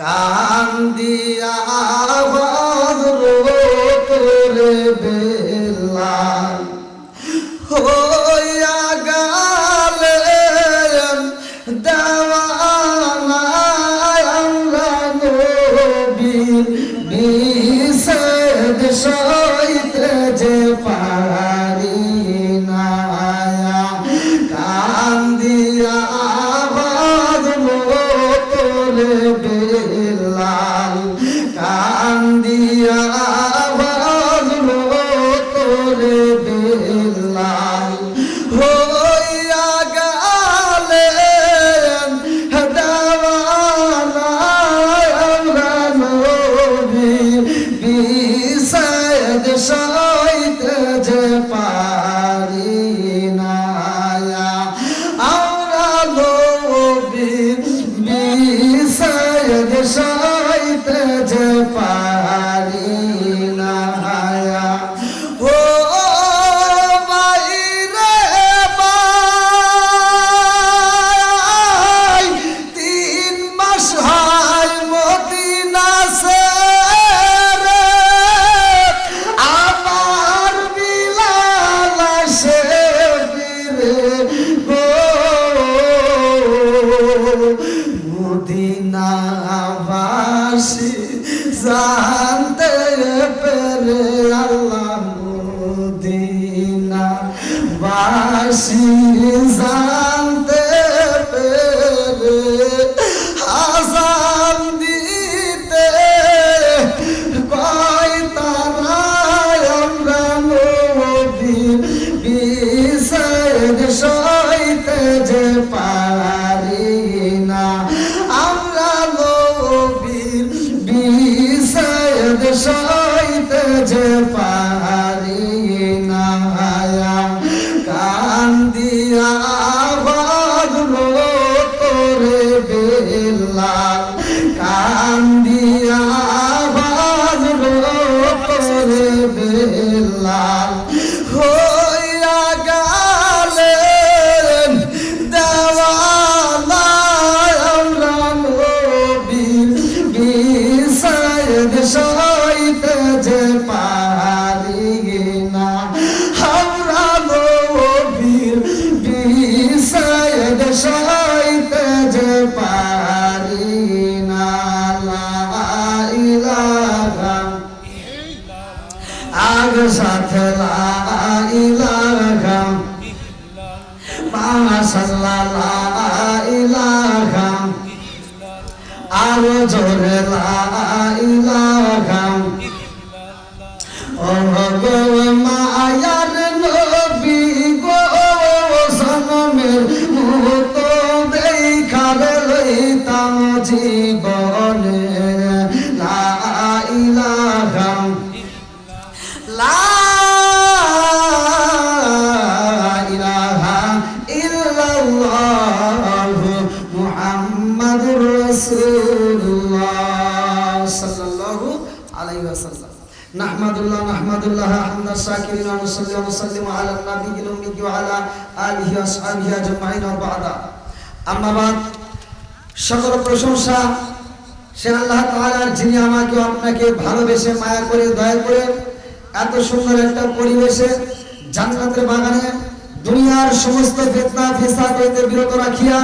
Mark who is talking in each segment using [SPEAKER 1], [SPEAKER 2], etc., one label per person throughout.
[SPEAKER 1] কান্দিয়া তোরে বেলাল হইয়া গেলেন দেওয়ানা আমরা নবীর বিষেদ সইতে যে পারি না কান্দিয়া তোরে বেলাল কান্দিয়া তোরে বেলাল হইয়া গেলেন দেওয়ানা আমরা নবীর বিষেদ সইতে যে পারি না আমরা নবীর বিষেদ সইতে যে পারি না ও বাইরে বাই 3 মাস হয় মদিনা ছেড়ে আমার বিলাল আসে ফিরে গো মদিনাবাসী জানতে পেরে আল্লাহ মদিনাবাসী জানতে পেরে আযান দিতে কয় তারা আমরা নবীর বিষেদ সইতে যে পারি না আমরা নবীর বিষেদ সইতে যে পারি না কান্দিয়া বাজলো তোরে বেলাল কান্দিয়া বাজলো তোরে বেলাল হইয়া গেলেন দেওয়ানা আমরা নবীর বিষেদ সইতে যে পারি না আমরা নবীর বিষেদ সইতে যে পারি না লা ইলাহা আগ সাথে লা ইলাহা মাশাআল্লাহ লা ইলাহা আরো জোরে লা ইলাহা ও গো মায়ার নবী গো সনমের মতো দেখার লইতাম জীবনে লা ইলাহা লা ইলাহা ইল্লাল্লাহু মুহাম্মাদুর রাসূলুল্লাহ সাল্লাল্লাহু আলাইহি ওয়াসাল্লাম নাহমাদুল্লাহ হামদা শাকিরিন ওয়া নুসাল্লি ওয়া নুসাল্লিমু আলা নাবিয়িল উম্মি ওয়া আলা আলিহি ওয়া আসহাবিহি আজমাইন ওয়া বা'দা আম্মা বাদ সকল প্রশংসা সে আল্লাহ তাআলার যিনি আমাকে আপনাকে ভালোবেসে মায়া করে দয়া করে এত সুন্দর একটা পরিবেশে জান্নাতের বাগানে দুনিয়ার সমস্ত ফিতনা ফিসাদ হইতে বিরত রাখিয়া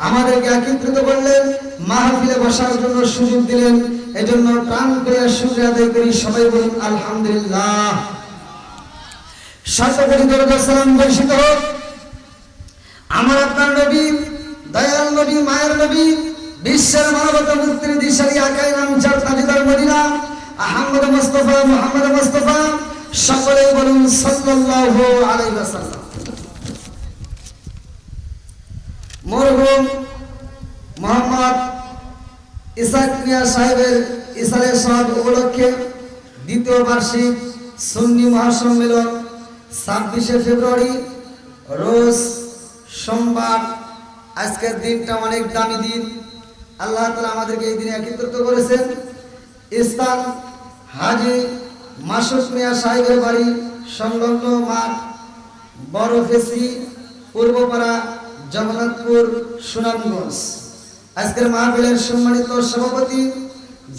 [SPEAKER 1] আমাদেরকে একত্রিত করলেন মাহফিলে বসার জন্য সুযোগ দিলেন এজন্য প্রাণ করে শুকরিয়া আদায় করি সবাই বলুন আলহামদুলিল্লাহ শতকোটি দরুদ সালাম বর্ষিত হোক আমার আপনার নবী দয়াল নবী মায়ের নবী বিশ্বের মানবতা মুক্তির দিশারি আকাই নাম যার তাজদার মদিনা আহমদ মুস্তাফা মুহাম্মদ মুস্তাফা সকলে বলুন সাল্লাল্লাহু আলাইহি ওয়াসাল্লাম মরহুম মোহাম্মদ ইসহাক মিয়া সাহেবের ইসালের সনদ উপলক্ষে দ্বিতীয় বার্ষিক সুন্নি মহাসম্মেলন 26শে ফেব্রুয়ারি রোজ সোমবার আজকের দিনটা অনেক দামি দিন আল্লাহ তাআলা আমাদেরকে এই দিনে একত্রিত করেছেন স্থান হাজী মাসুদ মিয়া সাহেবের বাড়ি সংলগ্ন মাঠ বড় ফেসি পূর্বপাড়া জগন্নাথপুর সুনামগঞ্জ আজকের মাহফিলের সম্মানিত সভাপতি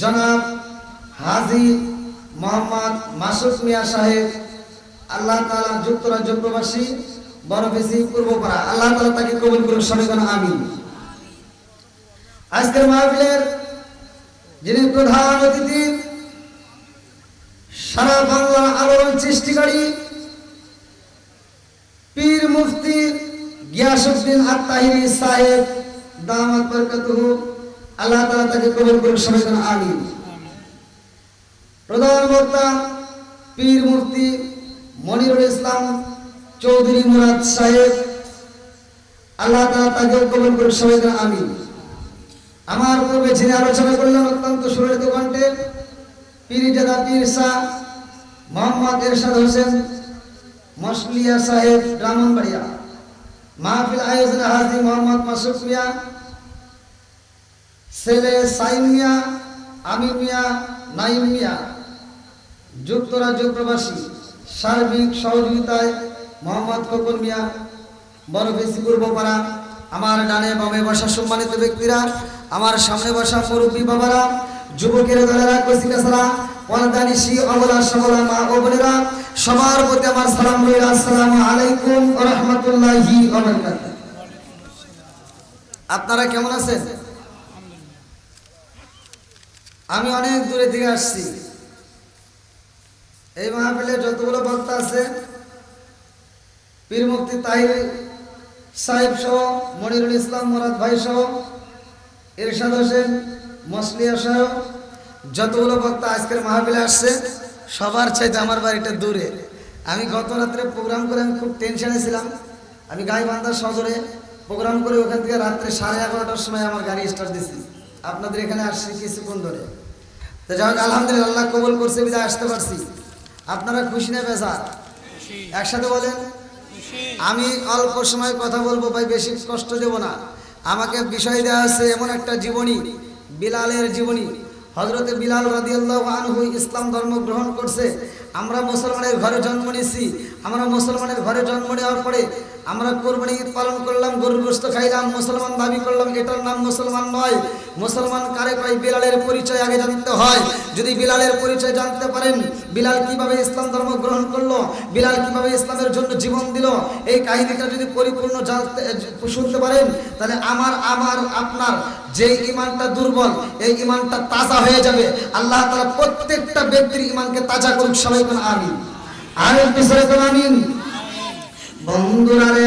[SPEAKER 1] জনাব হাজী মোহাম্মদ মাসুদ মিয়া সাহেব, আল্লাহ তাআলা যুক্তরাজ্য প্রবাসী বড়বেশি পূর্বপাড়া, আল্লাহ তাআলা তাকে কবুল করুন, সবাই বলেন আমিন। আজকের মাহফিলের যিনি প্রধান অতিথি, সারা বাংলার আলোড়ন সৃষ্টিকারী পীর মুফতি গিয়াসউদ্দিন আত-তাহিরি সাহেব দামাত বরকাতুহু, আল্লাহ তাআলা তাকে কবুল করুন, সবাই বলেন আমিন। প্রধান বক্তা পীর মুফতি মনিরুল ইসলাম চৌধুরী মুরাদ সাহেব, আল্লাহ তাআলা তাকে কবুল করুন, সবাই বলেন আমিন। আমার পূর্বে যিনি আলোচনা করলেন অত্যন্ত সুরেলিত কণ্ঠে পীরজাদা পীর শাহ মোহাম্মদ এরশাদ হোসেন মশলিয়া সাহেব ব্রাহ্মণবাড়িয়া, মাহফিল আয়োজনে হাজী মোহাম্মদ মাসুদ মিয়া, ছেলে সাইন মিয়া, আমির মিয়া, নাইম মিয়া, যুক্তরাজ্য প্রবাসী, সার্বিক সহযোগিতায় মোহাম্মদ খোকন মিয়া, বড়বেশি পূর্বপাড়া। আমার ডানে বামে বসা সম্মানিত ব্যক্তিরা, আমার সামনে বসা মুরব্বী বাবারা, যুবকের দলেরা, কচিকাছাড়া, পর্দানিশী, অবলা সবলা মা ও বোনেরা, সবার প্রতি আমার সালাম রইল। আসসালামু আলাইকুম ওয়া রাহমাতুল্লাহি ওয়া বারাকাতুহু। আপনারা কেমন আছেন? আমি অনেক দূরে থেকে আসছি। এই মাহফিলে যতগুলো বক্তা আছে, পীর মুফতি তাহির সাহেব সহ, মনিরুল ইসলাম মুরাদ ভাই সহ, এরশাদ হোসেন মসলিয়া সহ যতগুলো বক্তা আজকের মাহফিলে আসছে, সবার চাইতে আমার বাড়িটা দূরে। আমি গত রাত্রে প্রোগ্রাম করে আমি খুব টেনশনে ছিলাম। আমি গাইবান্ধা সদরে প্রোগ্রাম করে ওখান থেকে রাত্রে 11:30টার সময় আমার গাড়ি স্টার্ট দিছি, আপনাদের এখানে আসছি কিছুক্ষণ ধরে। তো যাই হোক, আলহামদুলিল্লাহ আল্লাহ কবুল করছে, বিদায় আসতে পারছি। আপনারা খুশি না বেজার? একসাথে বলেন। আমি অল্প সময় কথা বলবো ভাই, বেশি কষ্ট দেব না। আমাকে বিষয় দেওয়া হচ্ছে এমন একটা জীবনী, বিলালের জীবনী। হযরতে বিলাল রাদিয়াল্লাহু আনহু ইসলাম ধর্ম গ্রহণ করছে। আমরা মুসলমানের ঘরে জন্ম নিয়েছি। আমরা মুসলমানের ঘরে জন্ম নেওয়ার পরে আমরা কোরবানি ঈদ পালন করলাম, গরুর গোশত খাইলাম, মুসলমান দাবি করলাম, এটার নাম মুসলমান নয়। মুসলমান কারে কয়? বিলালের পরিচয় আগে জানতে হয়। যদি বিলালের পরিচয় জানতে পারেন, বিলাল কিভাবে ইসলাম ধর্ম গ্রহণ করলো, বিলাল কিভাবে ইসলামের জন্য জীবন দিল, এই কাহিনীটা যদি পরিপূর্ণ শুনতে পারেন, তাহলে আমার আপনার যে ইমানটা দুর্বল, এই ইমানটা তাজা হয়ে যাবে। আল্লাহ তাআলা প্রত্যেকটা ব্যক্তির ইমানকে তাজা করুক, সবাই বলেন আমিন। আর একটু সরে বলেন আমিন। বন্ধুরা রে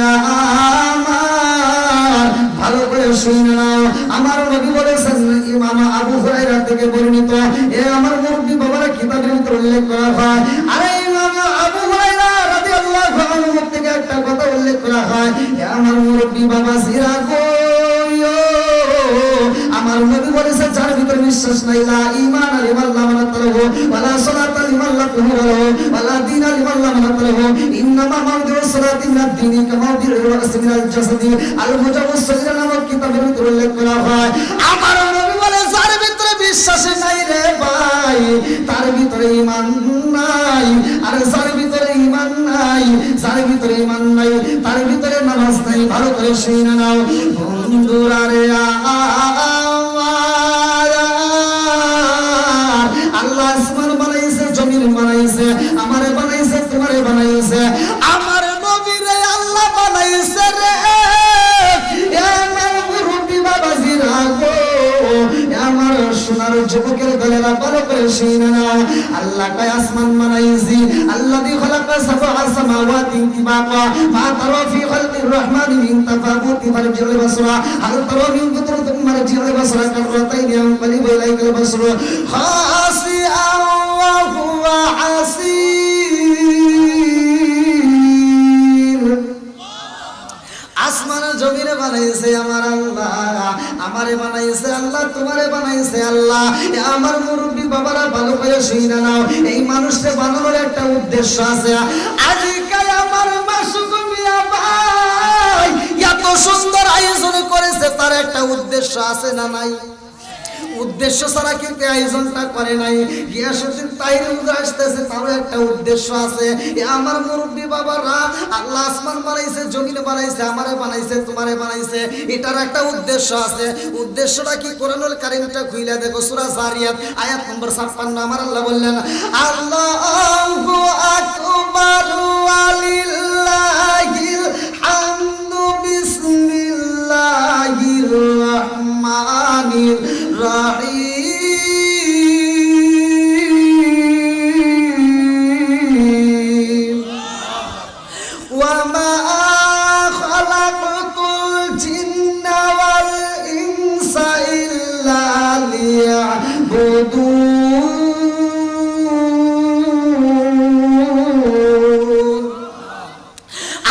[SPEAKER 1] আমার, ভালো করে শুনে নাও। আমার নবী বলেছেন, ইমাম আবু হুরায়রা থেকে বর্ণিত, এ আমার মুরব্বি বাবারা কিতাবের ভিতরে উল্লেখ করা হয়। আরে ইমাম আবু হুরায়রা রাদিয়াল্লাহু আনহু থেকে একটা কথা উল্লেখ করা হয়, এ আমার মুরব্বি বাবা সিরা গো, আমার নবী বলেছেন, যার ভিতরে বিশ্বাস নাই, লা ঈমান লিমান লা মানাতাহু ওয়ালা সালাতা লিমান লা তুহরাহু ওয়ালা দীনা লিমান লা মানাতাহু, ইন্নামা মাউদিউ সালাতি মিনাদ দীনি কামা মাউদিউ রাসি মিনাল জাসাদি, আল মুজাওয়াজ সগীরা নামক কিতাবের ভিতরে উল্লেখ করা হয়। আমার নবী বলে, যার ভিতরে বিশ্বাস নাই রে ভাই, তার ভিতরে ঈমান নাই। আর যার ভিতরে ঈমান নাই, যার ভিতরে ঈমান নাই, তার ভিতরে নামাজ নাই। ভালো করে শুনে নাও বন্ধুরা রে, আল্লাহ আসমান বানাইছে, জমিন বানাইছে, আমারে বানাইছে, তোমারে বানাইছে। আমার নবীরে আল্লাহ বানাইছে রে, আমার মুরব্বি বাবাজিরা গো, আমার সোনার যুবকের দলেরা, ভালো করে শুনে নাও। আল্লাহ কয় আসমান বানাইছি, আল্লাযী খালাকা সাবআ সামাওয়াতি তিবাকা, মা তারা ফি খালকির রহমানি মিন তাফাউতি ফারজিল বাসরা, হাল তারা মিন ফুতুর তুম্মা রাজিল বাসরা কাররাতাইন ইয়ানকালিবু ইলাইকাল বাসরু খাসিআন ওয়া হুয়া হাসীর। আসমানে জমিনে বানাইছে আমার আল্লাহ, আমারে বানাইছে আল্লাহ, তোমারে বানাইছে আল্লাহ। আমার মুরব্বি বাবারা, ভালো করে শুনে নাও, এই মানুষকে বানানোর একটা উদ্দেশ্য আছে। আজকাল আমার মাসুক মিয়া ভাই এত সুন্দর আয়োজন করেছে, তার একটা উদ্দেশ্য আছে না নাই? উদ্দেশ্য ছাড়া কিন্তু আয়োজনটা করে নাই। গিয়াসউদ্দিন তাহিরি হুজুর আসতেছে, তারও একটা উদ্দেশ্য আছে। এ আমার মুরব্বী বাবারা, আল্লাহ আসমান বানাইছে, জমিন বানাইছে, আমারে বানাইছে, তোমারে বানাইছে, এটার একটা উদ্দেশ্য আছে। উদ্দেশ্যটা কি? কোরআনুল কারীমটা খুইলা দেখো, সূরা জারিয়াত আয়াত নম্বর 56। আমার আল্লাহ বললেন, আল্লাহু আকবার ওয়ালিল্লাহিল হামদু বিসমিল্লাহির রহমানির রহিম ওয়া মা খালাকতুল জিন্না ওয়াল ইনসা ইল্লা লিয়াবুদুন।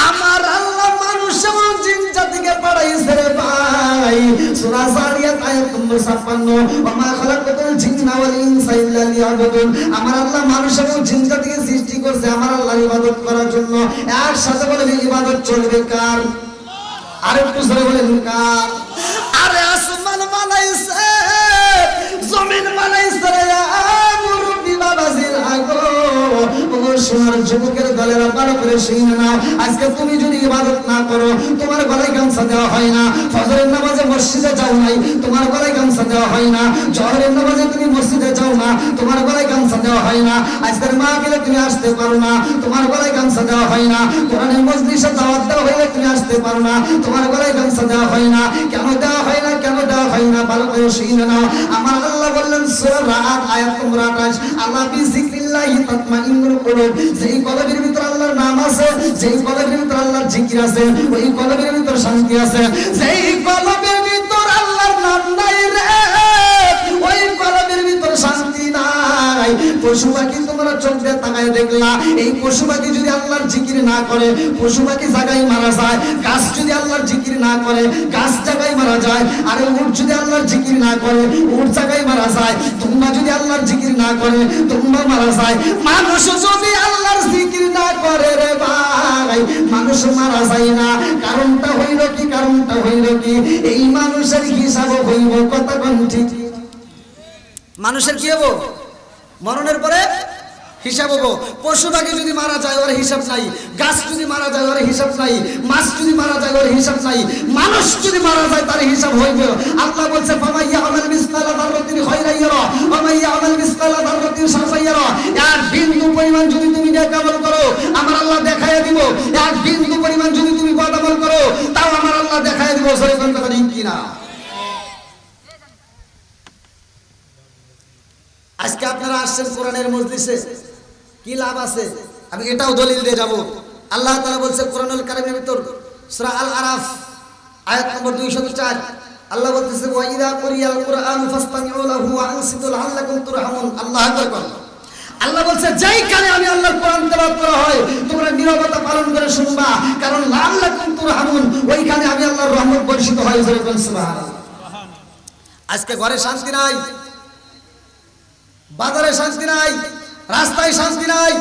[SPEAKER 1] আমার আল্লাহ মানুষ এবং জিন জাতিকে পাঠাইছে রে ভাই। সূরা জারিয়াত আয়াত নম্বর 56, ওয়া মা খালাকতুল জিন্না ওয়াল ইনসা ইল্লা লিয়াবুদুন। আমার আল্লাহ মানুষ এবং জিন জাতিকে সৃষ্টি করছে আমার আল্লাহর ইবাদত করার জন্য। একসাথে বলে ইবাদত চলবে কার? আরেকটু জোরে বলেন কার? আরে আসমান বানাইছে, জমিন বানাইছে রে মুরব্বি বাবাজির আগো। ও সোনার যুবকের দলেরা ভালো করে শুনে নাও, আজকে তুমি যদি ইবাদত না করো, তোমার গলায় গামছা দেওয়া হয় না। ফজরের নামাজে মসজিদে যাও নাই, তোমার গলায় গামছা দেওয়া হয় না। জোহরের নামাজে তুমি মসজিদে যাও না, তোমার গলায় গামছা দেওয়া হয় না। আজকের মাহফিলে তুমি আসতে পারো না, তোমার গলায় গামছা দেওয়া হয় না। কোরআনের মজলিসে দাওয়াত দেওয়া হইলে তুমি আসতে পারো না, তোমার গলায় গামছা দেওয়া হয় না। কেন দেওয়া হয় না? কেন দেওয়া হয় না? ভালো করে শুনে নাও। আমার আল্লাহ বললেন সূরা রাদ আয়াত নম্বর 28, আল্লাহ বিজিক্রিল্লাহি তাতমাইন্নুল কুলুব। যেই কলবের ভিতর আল্লাহর নাম আছে, যেই কলবের ভিতর আল্লাহর জিকির আছে, ওই কলবের ভিতর শান্তি আছে। যেই কলবের ভিতর আল্লাহর নাম নাই রে, ওই কলবের ভিতর শান্তি নাই। পশু পাখি তোমরা চোখ দিয়ে তাকায় দেখলা, এই পশু পাখি যদি আল্লাহর জিকির না করে, পশু পাখি জায়গায় মারা যায়। গাছ যদি আল্লাহর জিকির না করে, গাছ জায়গায় মারা যায়। আর উট যদি আল্লাহর জিকির না করে, উট জায়গায় মারা যায়। তোমরা যদি আল্লাহর জিকির না করে, তোমরা মারা যায়। মানুষ যদি আল্লাহর জিকির না করে রে ভাই, মানুষ মারা যায় না। কারণটা হইল কি? কারণটা হইল কি? এই মানুষের হিসাব হইব কথা কোন ঠিক? মানুষের কি হবো? মরণের পরে হিসাব হবো। পশু পাখি যদি মারা যায় ওর হিসাব নাই, গাছ যদি মারা যায় ওর হিসাব নাই, মাছ যদি মারা যায় ওর হিসাব নাই, মানুষ যদি মারা যায় তার হিসাব হইবে। আল্লাহ বলছে ফামাইয়া আমাল মিসকালা যাররাতিন খায়রান ইয়ারা ওয়া মাইয়া আমাল মিসকালা যাররাতিন শাররান ইয়ারা। এক বিন্দু পরিমাণ যদি তুমি নেক আমল করো, আমার আল্লাহ দেখাইয়া দিব। এক বিন্দু পরিমাণ যদি তুমি বদ আমল করো, তাও আমার আল্লাহ দেখাইয়া দিব। সরে কোন কথা ঠিক কি না? আজকে আপনারা আসছেন কোরআনের মজলিসে, কি লাভ আছে? আমি এটাও দলিল দিয়ে যাব। আল্লাহ তাআলা বলছে কোরআনুল কারীমের ভিতর সূরা আল আরাফ আয়াত নম্বর 204, আল্লাহ বলতেছে ওয়া ইযা কুরিয়াল কুরআনু ফাসতামিউ লাহু ওয়া আনসিতু লাআল্লাকুম তুরহামুন। আল্লাহু আকবার। আল্লাহ বলছে যেই কানে আমি আল্লাহর কোরআন তেলাওয়াত করা হয়, তোমরা নীরবতা পালন করে শুনবা, কারণ লাআল্লাকুম তুরহামুন, ওইখানে আমি আল্লাহর রহমত বর্ষিত হয়। সুবহানাল্লাহ। আজকে ঘরে শান্তি নাই, বাজারে শান্তি নাই, রাস্তায় শান্তি নাই,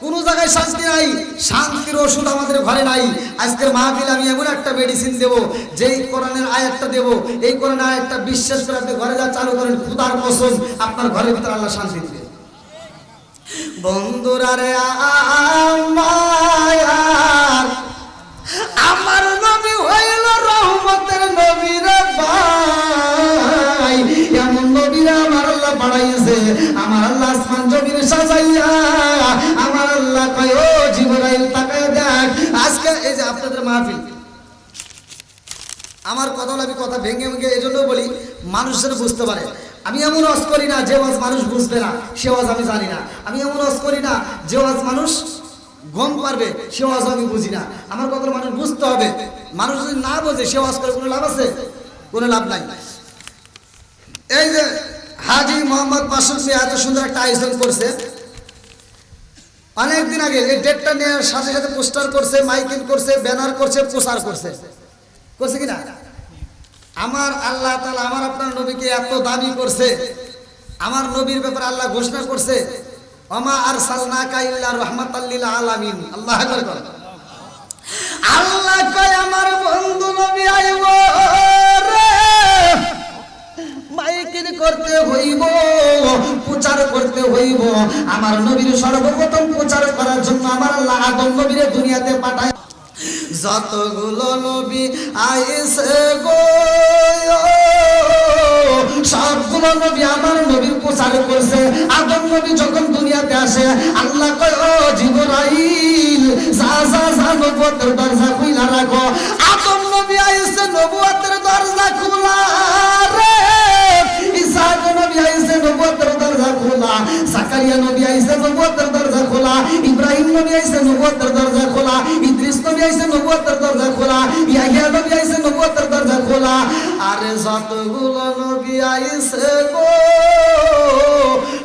[SPEAKER 1] কোন জায়গায় শান্তি নাই। শান্তির ওষুধ আমাদের ঘরে নাই। আজকের মাহফিলে আমি এমন একটা মেডিসিন দেব, যেই কোরআনের আয়াতটা দেব, এই কোরআনের আয়াতটা বিশ্বাস করে আপনি ঘরে যা চালু করেন, খোদার কসম আপনার ঘরের ভিতরে আল্লাহ শান্তি দিবে। বন্ধুরা রে আমার নবী হইল রহমতের নবী রে ভাই। এমন নবীরা আমার আল্লাহ বাড়াইছে, আমার আল্লাহ আসমান জমিন সাজাইয়া, আমার আল্লাহ কয় ও জিবরাইল তাকায় দেখ। আজকে এই যে আপনাদের মাহফিল, আমার কথা আমি কথা ভেঙে ভেঙে এই জন্য বলি মানুষের বুঝতে পারে। আমি এমন ওয়াজ করি না যে ওয়াজ মানুষ বুঝবে না, সে ওয়াজ আমি জানি না। আমি এমন ওয়াজ করি না যে ওয়াজ মানুষ গম পারবে, সে ওয়াজ আমি বুঝি না। আমার কথা মানুষ বুঝতে হবে। মানুষ যদি না বোঝে সে ওয়াজ করে কোনো লাভ আছে? কোনো লাভ নাই। এই যে হাজী মোহাম্মদ মাসুদ মিয়া এত সুন্দর একটা আয়োজন করছে, অনেকদিন আগে এই ডেটটা নেওয়ার সাথে সাথে পোস্টার করছে, মাইকিং করছে, ব্যানার করছে, প্রচার করছে, করছে কিনা? আমার আল্লাহ তাআলা আমার আপনার নবীকে এত দাবি করছে, আমার নবীর ব্যাপারে আল্লাহ ঘোষণা করছে ওমা আরসালনাকা ইল্লা রাহমাতাল লিল আলামিন। আল্লাহু আকবার। আল্লাহ কয় আমার বন্ধু নবী আইবো রে, মাইকিং করতে হইব, প্রচার করতে হইব। আমার নবীর সর্বপ্রথম প্রচার করার জন্য আমার আল্লাহ আদম নবীরে দুনিয়াতে পাঠায়। যতগুলো নবী আইছে গো, সবগুলো নবী আমার নবীর প্রচার করছে। আদম নবী যখন দুনিয়াতে আসে, আল্লাহ কয় ও জিবরাইল যা যা যা নবুয়তের দরজা খুইলা রাখো। আদম নবী আইছে, নবুয়তের দরজা খোলা রে। ইসহাক নবী আইছে, নবুয়তের দরজা খোলা। জাকারিয়া নবী আইছে, নবুয়তের দরজা খোলা। ইব্রাহিম নবী আইছে, নবুয়তের দরজা খোলা। ইদ্রিস নবী আইছে, নবুয়তের দরজা খোলা। ইয়াহিয়া নবী আইছে, নবুয়তের দরজা খোলা। আরে যতগুলো নবী আইছে গো,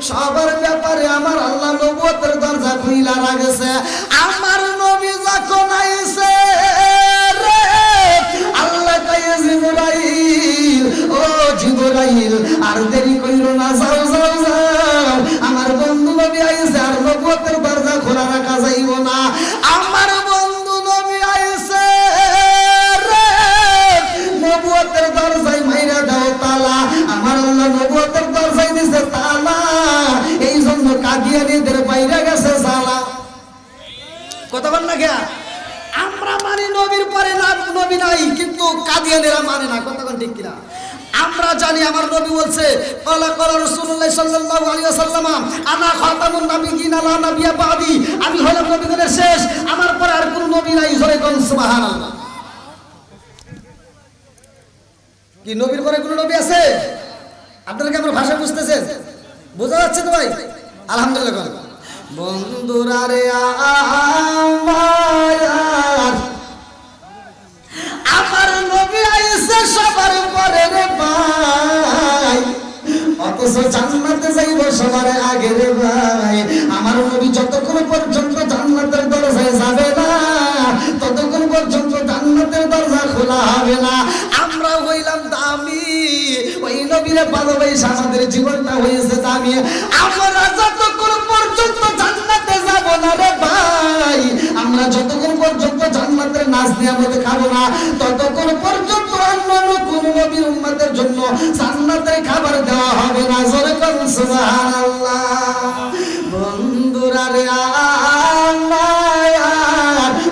[SPEAKER 1] সবার ব্যাপারে আমার আল্লাহ নবুয়তের দরজা খুইলা রাখছে। আমার নবী যখন আইছে রে, আল্লাহ কয় জিবরাইল ও জিবরাইল আর দেরি কইরো না, যাও যাও যাও, আমার বন্ধু নবী আইছে, আর নবুয়তের দরজা খোলা রাখা যাইব না। আমার বন্ধু নবী আইছে রে, নবুয়তের দরজায় মাইরা দাও তালা। আমার আল্লাহ নবুয়তের দরজায় দিছে তালা, এই জন্য কাদিয়ানীদের বাইরে গেছে সালা। কথা বল না গিয়া, আমরা মানি নবীর পরে না নবী নাই, কিন্তু কাদিয়ানীরা মানে না। কথা কোন ঠিক কিনা? আমরা জানি আমার নবী বলছে ক্বালা ক্বালা রাসূলুল্লাহ সাল্লাল্লাহু আলাইহি ওয়াসাল্লাম আনা খাতামুন নাবিয়্যিন লা নাবিয়্যা বাদি, আমি হলাম নবীগণের শেষ, আমার পরে আর কোনো নবী নাই। জোরে কোন সুবহানাল্লাহ। কি নবীর পরে কোনো নবী আছে? আপনারা কি আমার ভাষা বুঝতেছেন? বোঝা যাচ্ছে তো ভাই? আলহামদুলিল্লাহ। বন্ধুরা রে আমার নবী আইছে সবার পরে রে ভাই, অথচ জান্নাতে যাইব সবার আগে রে ভাই। আমার নবী যতক্ষণ পর্যন্ত জান্নাতের দরজায় যাবে না, ততক্ষণ পর্যন্ত জান্নাতের দরজা খোলা হবে না। আমরা হইলাম দামি, ওই নবীরে ভালোবাসা আমাদের জীবনটা হয়েছে দামি। আমরা যতক্ষণ পর্যন্ত জান্নাতে যাব না রে ভাই, আমরা যতক্ষণ পর্যন্ত জান্নাতের নাজ নিয়ামত খাবো না, ততক্ষণ পর্যন্ত অন্য কোন নবীর উম্মতের জন্য জান্নাতের খাবার দেওয়া হবে না। জোরে কোন সুবহানাল্লাহ। বন্ধুরা রে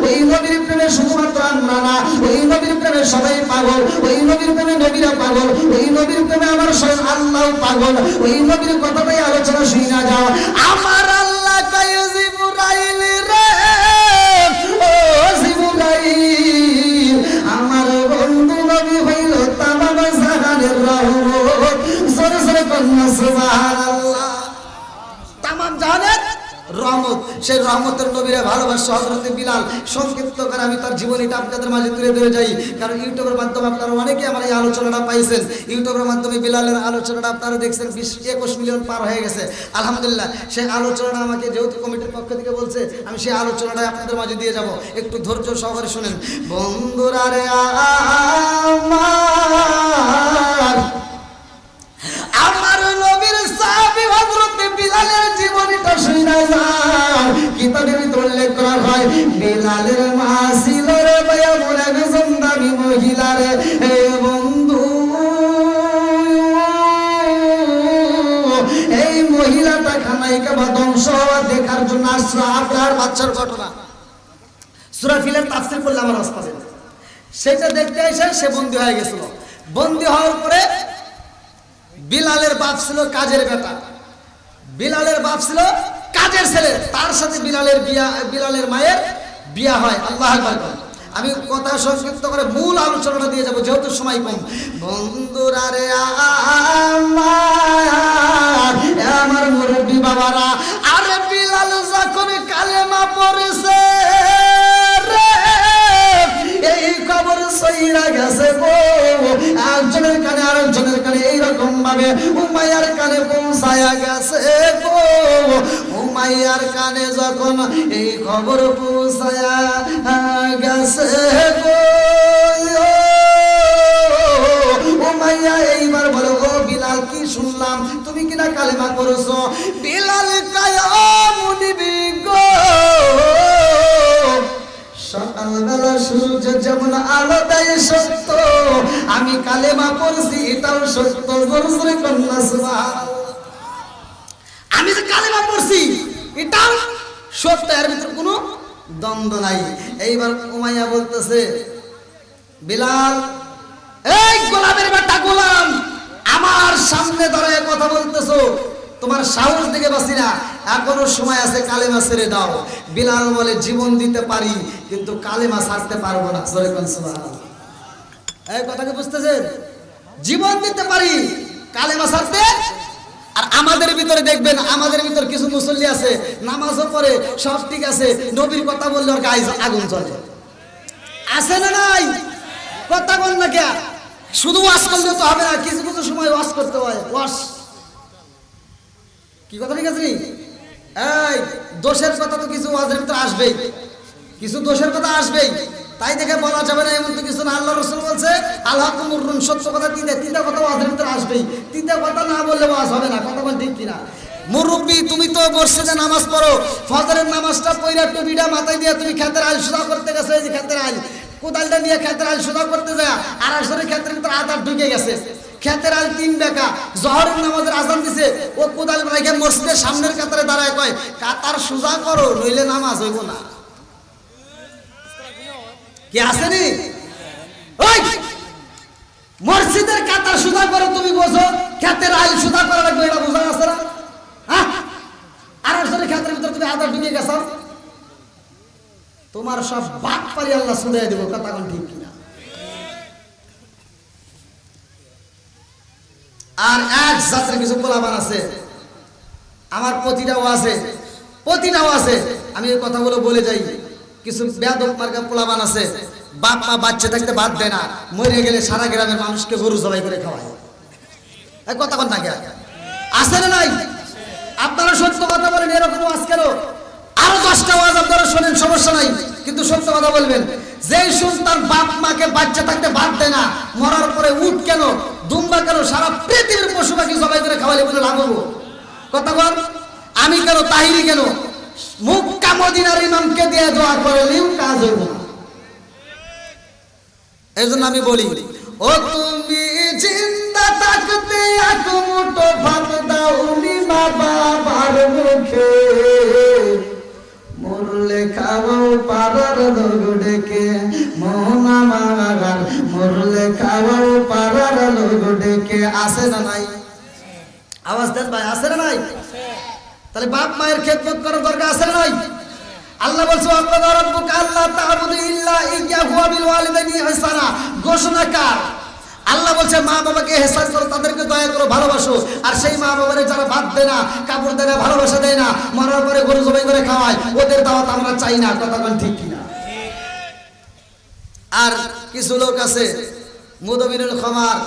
[SPEAKER 1] ওই নবীর প্রেমে শুধুমাত্র আমরা না, ওই নবীর প্রেমে সবাই পাগল। ওই নবীর প্রেমে নবীরা পাগল, ওই নবীর প্রেমে আমার স্বয়ং আল্লাহ পাগল। ওই নবীর কথাটাই আলোচনা শুনে না যাও। আমার আল্লাহ কয় জিবরাইল রে, ও জিবরাইল আমার বন্ধু নবী হইল তামাম জাহানের রহমত। জোরে জোরে কন্যা সুবহানাল্লাহ। তামাম জাহানের রহমত, সেই রহমতের নবীরা ভালোবাসা হযরতে বিলাল। সংক্ষিপ্ত করে আমি তার জীবনীটা আপনাদের মাঝে তুলে ধরে যাই, কারণ ইউটিউবের মাধ্যমে আপনারা অনেকে আমার এই আলোচনাটা পাইছেন। ইউটিউবের মাধ্যমে বিলালের আলোচনাটা আপনারা দেখছেন 20-21 মিলিয়ন পার হয়ে গেছে আলহামদুলিল্লাহ। সেই আলোচনাটা আমাকে যেহেতু কমিটির পক্ষ থেকে বলছে, আমি সেই আলোচনাটা আপনাদের মাঝে দিয়ে যাব, একটু ধৈর্য সহকারে শুনেন। বন্ধুরা রে আমার নবীর সাহাবী হযরতে বিলালের জীবনীটা শুনে যান। কিতাবের ভিতর উল্লেখ করা হয়, বিলালের মা ছিল রে ভাই এমন একজন দামি মহিলা রে। হে বন্ধু, এই মহিলাটা খানাই কাবা ধ্বংস হওয়া দেখার জন্য আসলো। আব্রাহার বাচ্চার ঘটনা সূরা ফিলের তাফসীর করলে আমার ওস্তাদ, সেটা দেখতে এসে সে বন্দী হয়ে গেছিল। বন্দী হওয়ার পরে বিলালের বাপ ছিল কাজের বেটা, বিলালের বাপ ছিল কাজের ছেলে, তার সাথে বিলালের মায়ের বিয়া হয়। আল্লাহু আকবার। আমি কথা সংক্ষিপ্ত করে মূল আলোচনাটা দিয়ে যাব যেহেতু সময় কম। বন্ধুরা রে আমার মুরব্বী বাবারা, আরে বিলাল যখন কালেমা পড়েছে রে, এই খবর সইরা গেছে গো একজনের কানে আরেকজনের কানে, এইরকম ভাবে উমাইয়ার কানে পৌঁছায়া গেছে গো। উমাইয়ার কানে যখন এই খবর পৌঁছায়া গেছে গো, উমাইয়া এইবার বলো, ও বিলাল কি শুনলাম তুমি কিনা কালেমা করেছো? বিলাল কায় ও মুনিবি গো, সকালবেলা সূর্য যেমন আলো দেয় সত্য, আমি কালেমা পড়ছি এটাও সত্য। জোরে কন্যা সুবহানাল্লাহ। আমি যে কালেমা পড়ছি এটাও সত্য, এর ভিতর কোনো দ্বন্দ্ব নাই। এইবার উমাইয়া বলতেছে, বিলাল, এই গোলামের বেটা গোলাম, আমার সামনে দাঁড়ায় কথা বলতেছো, তোমার সাহস দেখে বাসি না, এখনো সময় আছে, কালেমা ছেড়ে দাও। বিলাল বলে, জীবন দিতে পারি কিন্তু কালেমা ছাড়তে পারবো না। জোরে কোন সুবহানাল্লাহ। এই কথাকে বুঝতেছেন? জীবন দিতে পারি, কালেমা ছাড়তে। আর আমাদের ভিতরে দেখবেন, আমাদের ভিতর কিছু মুসল্লি আছে, নামাজও পড়ে, সব ঠিক আছে, নবীর কথা বললে ওর গায়ে আগুন চলে। আছে না নাই? কথা বল না কে? শুধু ওয়াজ করলে তো হবে না, কিছু কিছু সময় ওয়াজ করতে হয়। ওয়াজ কি কথা, ঠিক আছে? এই দোষের কথা তো কিছু ওয়াজের ভিতরে আসবেই, কিছু দোষের কথা আসবেই, তাই দেখে বলা যাবে না এমন তো কিছু না। আল্লাহ রাসূল বলছে, আল্লাহ কুমুরুন, সত্য কথা তিনটা কথা ওয়াজের ভিতরে আসবেই, তিনটা কথা না বললে ওয়াজ হবে না। কথা বল ঠিক কিনা? মুরব্বি, তুমি তো মসজিদে নামাজ পড়ো, ফজরের নামাজটা পয়রা টুপিটা মাথায় দিয়ে তুমি খেতের আইল সুদা করতে গেছো, এই যে খেতের আইল, কোদালটা নিয়ে খেতের আইল সুদা করতে যায়, আর আসলে খেতের ভিতরে আদার ঢুকে গেছে, খেতের আইল 3 বেকা, জহরের নামাজের আজান দিছে, ও কোদাল রেখে মসজিদের সামনের কাতারে দাঁড়ায় কয়, কাতার সুজা করো নইলে নামাজ হইব না। কি আসেনি? ওই মসজিদের কাতার সুজা করো, তুমি বোঝো খেতের আইল সুজা করা লাগবে, এটা বোঝা আছে না? হ্যাঁ, আর আসলে খেতের ভিতরে তুমি আদার ঢুকে গেছো, তোমার সব বাদ পারি আল্লাহ শুধাই দেবো। কথা কোন ঠিক কিনা? আর এক জাতের কিছু পোলাপান আছে, আমার প্রতিটাও আছে, আমি এই কথাগুলো বলে যাই। কিছু বেয়াদব মার্কা পোলাপান আছে, বাপ মা বাচ্চা থাকতে বাদ দেয় না, মরে গেলে সারা গ্রামের মানুষকে গরু জবাই করে খাওয়ায়। এই কথা কোন না কে? আছে না নাই? আপনারা সত্য কথা বলেন, এরকম ওয়াজ কেন? আরো 10টা ওয়াজ আপনারা শোনেন, সমস্যা নাই, কিন্তু সত্য কথা বলবেন। যেই সন্তান বাপ মাকে বাচ্চা থাকতে বাদ দেয় না, মরার পরে উট কেন, দুম্বা কেন, সারা পৃথিবীর পশু পাখি জবাই করে খাওয়ালে বলে লাভ হবো? কথা বল। আমি কেন, তাহিরি কেন, মক্কা মদিনার ইমামকে দিয়ে দোয়া করলেও কাজ হইব না। এই জন্য আমি বলি, ও তুমি জিন্দা থাকতে এক মুঠো ভাত দাওনি মা বাবার মুখে, মরলে খাওয়াও পাড়ার লোক ডেকে, মোহনা মাগার মরলে খাওয়াও পাড়ার লোক ডেকে। আছে না নাই? আওয়াজ দেন ভাই, আছে না নাই? তাহলে বাপ মায়ের খেদমত করার দরকার আছে না নাই? আল্লাহ বলছে, ওয়াকাদা রাব্বুকা আল্লা তা'বুদু ইল্লা ইয়্যাহু ওয়া বিল ওয়ালিদাইনি ইহসানা। ঘোষণা কার? আল্লাহ বলছে, মা বাবাকে ইহসান করো, তাদেরকে দয়া করো, ভালোবাসো। আর সেই মা বাবারে যারা ভাত দেয় না, কাপড় দেয় না, ভালোবাসা দেয় না, মরার পরে গরু জবাই করে খাওয়ায়, ওদের দাওয়াত আমরা চাই না। কথা কোন ঠিক কিনা? আর কিছু লোক আছে মুদবিনুল খামার,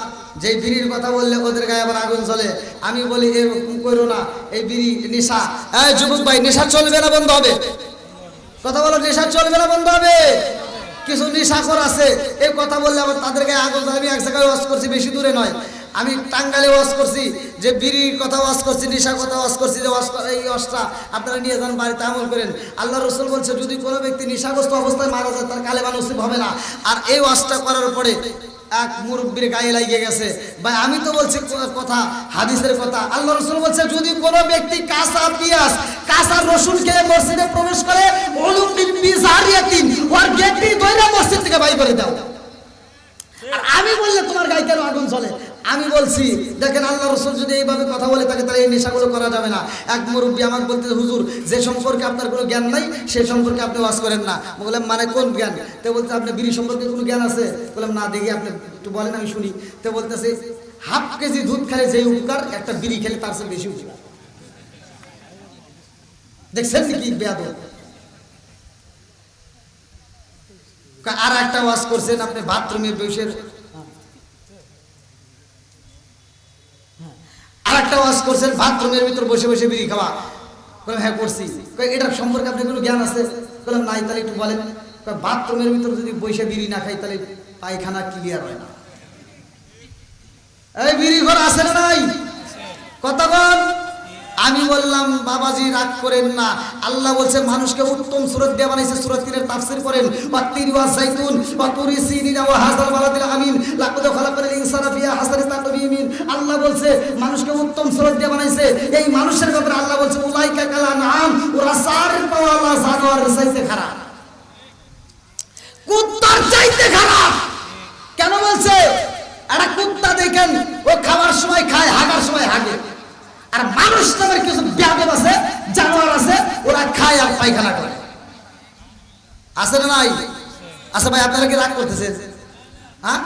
[SPEAKER 1] যে বিড়ির কথা বললে ওদের গায়ে আবার আগুন জ্বলে। আমি বলি, এরকম করো না, এই বিড়ি নেশা। এই যুবক ভাই, নেশা চলবে না বন্ধ হবে? কথা বলো, নেশা চলবে না বন্ধ হবে? কিছু নেশাখোর আছে, এই কথা বললে আবার তাদের গায়ে আগুন জ্বলে। আমি এক জায়গায় ওয়াজ করছি, বেশি দূরে নয়, আমি টাঙ্গালে ওয়াজ করছি, যে বিড়ির কথা ওয়াজ করছি, নেশার কথা ওয়াজ করছি, যে এই ওয়াজটা আপনারা নিয়ে যান, বাড়িতে আমল করেন। আল্লাহ রাসূল বলছে, যদি কোনো ব্যক্তি নেশাগ্রস্ত অবস্থায় মারা যায়, তার কালেমা নসিব হবে না। আর এই ওয়াজটা করার পরে এক মুরব্বির গায়ে লাগিয়ে গেছে। ভাই আমি তো বলছি কথা, হাদিসের কথা। আল্লাহ রাসূল বলছে, যদি কোনো ব্যক্তি কাঁচা পেঁয়াজ, কাঁচা রসুন খেয়ে মসজিদে প্রবেশ করে, উলুমিন বিজারিয়াতিন, ওর গেটটি ধরে মসজিদ থেকে বাইর করে দাও। আর আমি বললে তোমার গায়ে কেন আগুন জ্বলে? আমি বলছি, দেখেন আল্লাহ রাসূল যদি এইভাবে কথা বলে থাকে, তাহলে এই নেশাগুলো করা যাবে না। এক মুরব্বী আমাকে বলতে, হুজুর, যে সম্পর্কে আপনার কোনো জ্ঞান নাই, সেই সম্পর্কে আপনি ওয়াজ করেন না। বললাম, মানে কোন জ্ঞান? তো বলতে, আপনি বিড়ি সম্পর্কে কোনো জ্ঞান আছে? বললাম, না। দেখি আপনি একটু বলেন, আমি শুনি। তো বলতেছে, হাফ কেজি দুধ খেলে যে উপকার, একটা বিড়ি খেলে তার চেয়ে বেশি উপকার। দেখছেন নাকি বেয়াদব? আর একটা ওয়াজ করছেন আপনি বাথরুমের বসে, আর একটা ওয়াজ করছেন বাথরুমের ভিতর বসে বসে বিড়ি খাওয়া। হ্যাঁ করছি। এটার সম্পর্কে আপনি কোনো জ্ঞান আছে? বললাম, নাই। তাহলে একটু বলেন। বাথরুমের ভিতর যদি বসে বিড়ি না খাই, তাহলে পায়খানা ক্লিয়ার হয় না। এই বিড়ি ঘর আছে না নাই? কথা বল। আমি বললাম বাবাজি রাগ করেন না, আল্লাহ বলছে মানুষকে উত্তম সূরত দিয়ে বানাইছে। সূরা 3 এর তাফসীর করেন, ওয়াত-তিন ওয়াজ-যাইতুন ওয়া তুরি সিনিন ওয়া হাযাল বালাদিল আমিন লাকাদ খালাকাল ইনসানা ফি আহসানি তাকওয়িম। আল্লাহ বলছে মানুষকে উত্তম সূরত দিয়ে বানাইছে। এই মানুষের ব্যাপারে আল্লাহ বলছে উলাইকা কাল আনআম, ওরা সার পাওয়ালা জানোয়ারের চাইতে খারাপ, কুত্তার চাইতে খারাপ। কেন বলছে? একটা কুত্তা দেখেন ও খাওয়ার সময় খায়, হাগার সময় হাগে। আর মানুষ নামের কিছু বেয়াদব আছে, জানোয়ার আছে, ওরা খায় আর পায়খানা করে। আছে না নাই? আচ্ছা ভাই আপনারা কি রাগ করতেছেন? হ্যাঁ,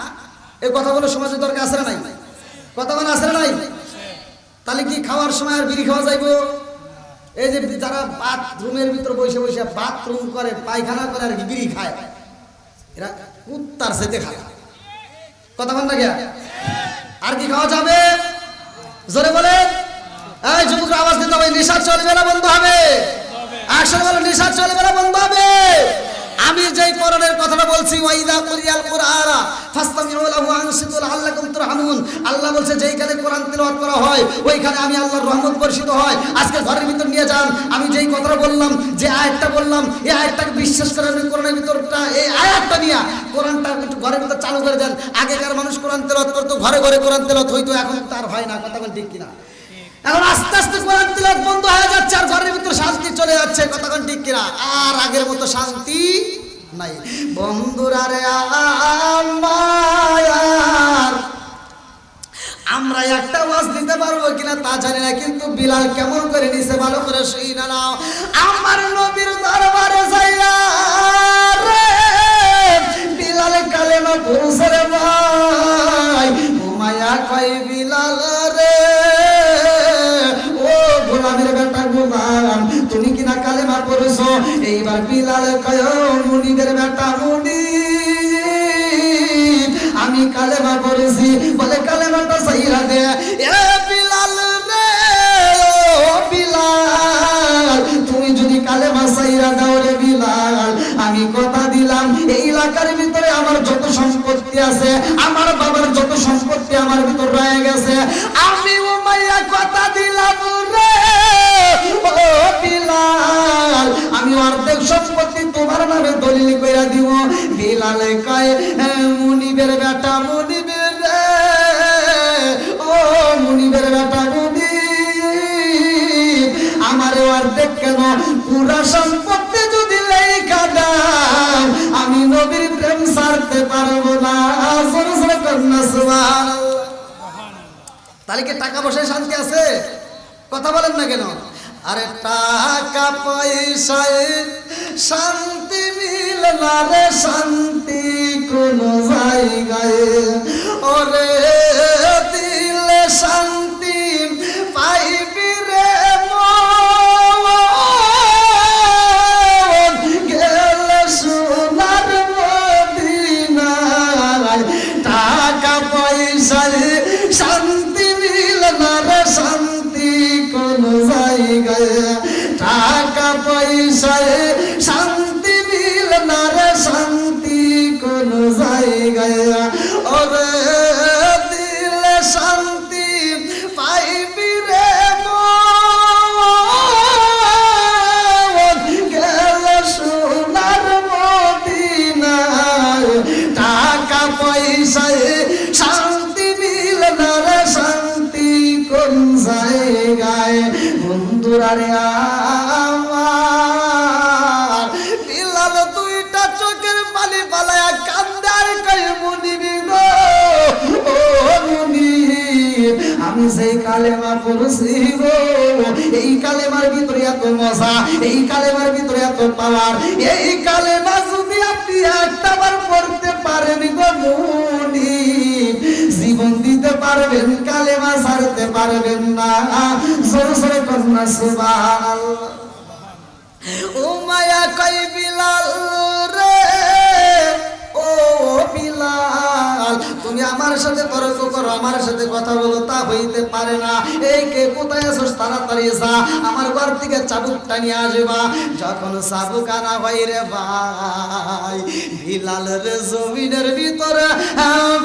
[SPEAKER 1] এই কথাগুলো সমাজের দরকার আছে না নাই? কথাগুলো আছে না নাই? তাহলে কি খাওয়ার সময় আর বিড়ি খাওয়া যাইবো? এই যে যারা বাথরুমের ভিতর বসে বসে বাথরুম করে, পায়খানা করে আর বিড়ি খায়, এরা কুত্তার সাথে খায়। কথা বল না গিয়া? আর কি খাওয়া যাবে? জোরে বলে। এই যুবকরা আওয়াজ দিতে হবে, নেশা চলবে না, বন্ধ হবে। আসলে বলো নেশা চলবে না, বন্ধ হবে। আমি যেই কোরআনের কথাটা বলছি, ওয়াইদা কুরিয়াল কুরআনা ফাসতামিউ লাহু আনসিতু লাআল্লাকুম তুরহামুন। আল্লাহ বলছে যেইখানে কোরআন তেলাওয়াত করা হয় ওইখানে আমি আল্লাহর রহমত বর্ষিত হয়। আজকে ঘরের ভিতর নিয়ে যান, আমি যেই কথাটা বললাম, যে আয়াতটা বললাম, এই আয়াতটাকে বিশ্বাস করে আমি কোরআনের ভিতরটা, এই আয়াতটা নিয়ে কোরআনটা একটু ঘরের ভিতর চালু করে দেন। আগেকার মানুষ কোরআন তেলাওয়াত করতো, ঘরে ঘরে কোরআন তেলাওয়াত হইতো, এখন তার হয় না। কথা বল ঠিক কিনা? এখন আস্তে আস্তে কোরআন তেলাওয়াত বন্ধ হয়ে যাচ্ছে আর ঘরের ভিতর শান্তি চলে যাচ্ছে। কথা বল ঠিক কিনা? আর আগের মতো শান্তি নাই। বন্ধুরা রে আমার, আমরা একটা ওয়াজ দিতে পারবো কিনা তা জানি না, কিন্তু বিলাল কেমন করে নিছে ভালো করে শুইনা নাও। আমার নবীর দরবারে যাইয়া রে বিলাল কালেমা পড়ছে রে ভাই। ঘুমায়া কই বিলাল রে, ও গোলামের বেটা গোলাম, তুমি কিনা কালেমা পড়ছো? এইবার বিলাল কয় মুনিবের বেটা মুনিব, আমি কালেমা পড়েছি। বলে কালেমাটা সাইরা দে। এ বিলাল রে, ও বিলাল, তুমি যদি কালেমা সাইরা দাও রে বিলাল, আমি কথা দিলাম এই এলাকার ভিতরে আমার যত সম্পত্তি আছে, আমার বাবার যত সম্পত্তি আমার ভিতর রয়ে গেছে, আমি উমাইয়া কথা দিলাম রে, ও বিলাল, আমি অর্ধেক সম্পত্তি তোমার নামে দলিল কইরা দিব। বিলাল কয় মুনিবের বেটা মুনিবের রে, ও মুনিবের বেটা মুনিব, আমার অর্ধেক কেন, পুরা সম্পত্তি যদি লেখা দাও আমি নবীর প্রেম ছাড়তে পারবো না। সুবহানাল্লাহ। তাহলে কি টাকা পয়সায় শান্তি আছে? কথা বলেন না কেন? আরে টাকা পয়সায় শান্তি মিলে না রে, শান্তি কোন জায়গায়, ওরে দিলে শান্তি পাইবি রে মন, গেলে সোনার মদিনায়। টাকা পয়সায় শান্তি মিলে না রে, শান্তি কোন জায়গায়, টাকা পয়সায় শান্তি মিলে না রে, শান্তি কোন জায়গায়, ওরে দিলে শান্তি পাইবি রে মন, গেলে সোনার মদিনায়। টাকা পয়সায় শান্তি মিলে না রে, শান্তি কোন জায়গায়। বন্ধুরা রে আমার, বিলাল দুইটা চোখের পানি পালায়া কান্দে আর কয় মুনিবি গো, ও মুনিব, আমি সেই কালেমা পড়ছি গো, এই কালেমার ভিতরে এত মজা, এই কালেমার ভিতরে এত পাওয়ার, এই কালেমা যদি আপনি একটা বার পড়তে পারেন গো মুনিব, জীবন দিতে পারবেন, কালেমা ছাড়তে পারবেন না। জোরে জোরে কন্যা সুবহানাল্লাহ। ও মায়া কই বিলাল রে, ও বিলাল, তুমি আমার সাথে তর্ক করো, আমার সাথে কথা বলো, তা হইতে পারে না। এই কে কোথায় আছস তা তাড়াতাড়ি যা আমার ঘর থেকে চাবুকটা নিয়ে আসবা। যখন চাবুক আনা হয় রে ভাই, বিলালের জমিনের ভিতরে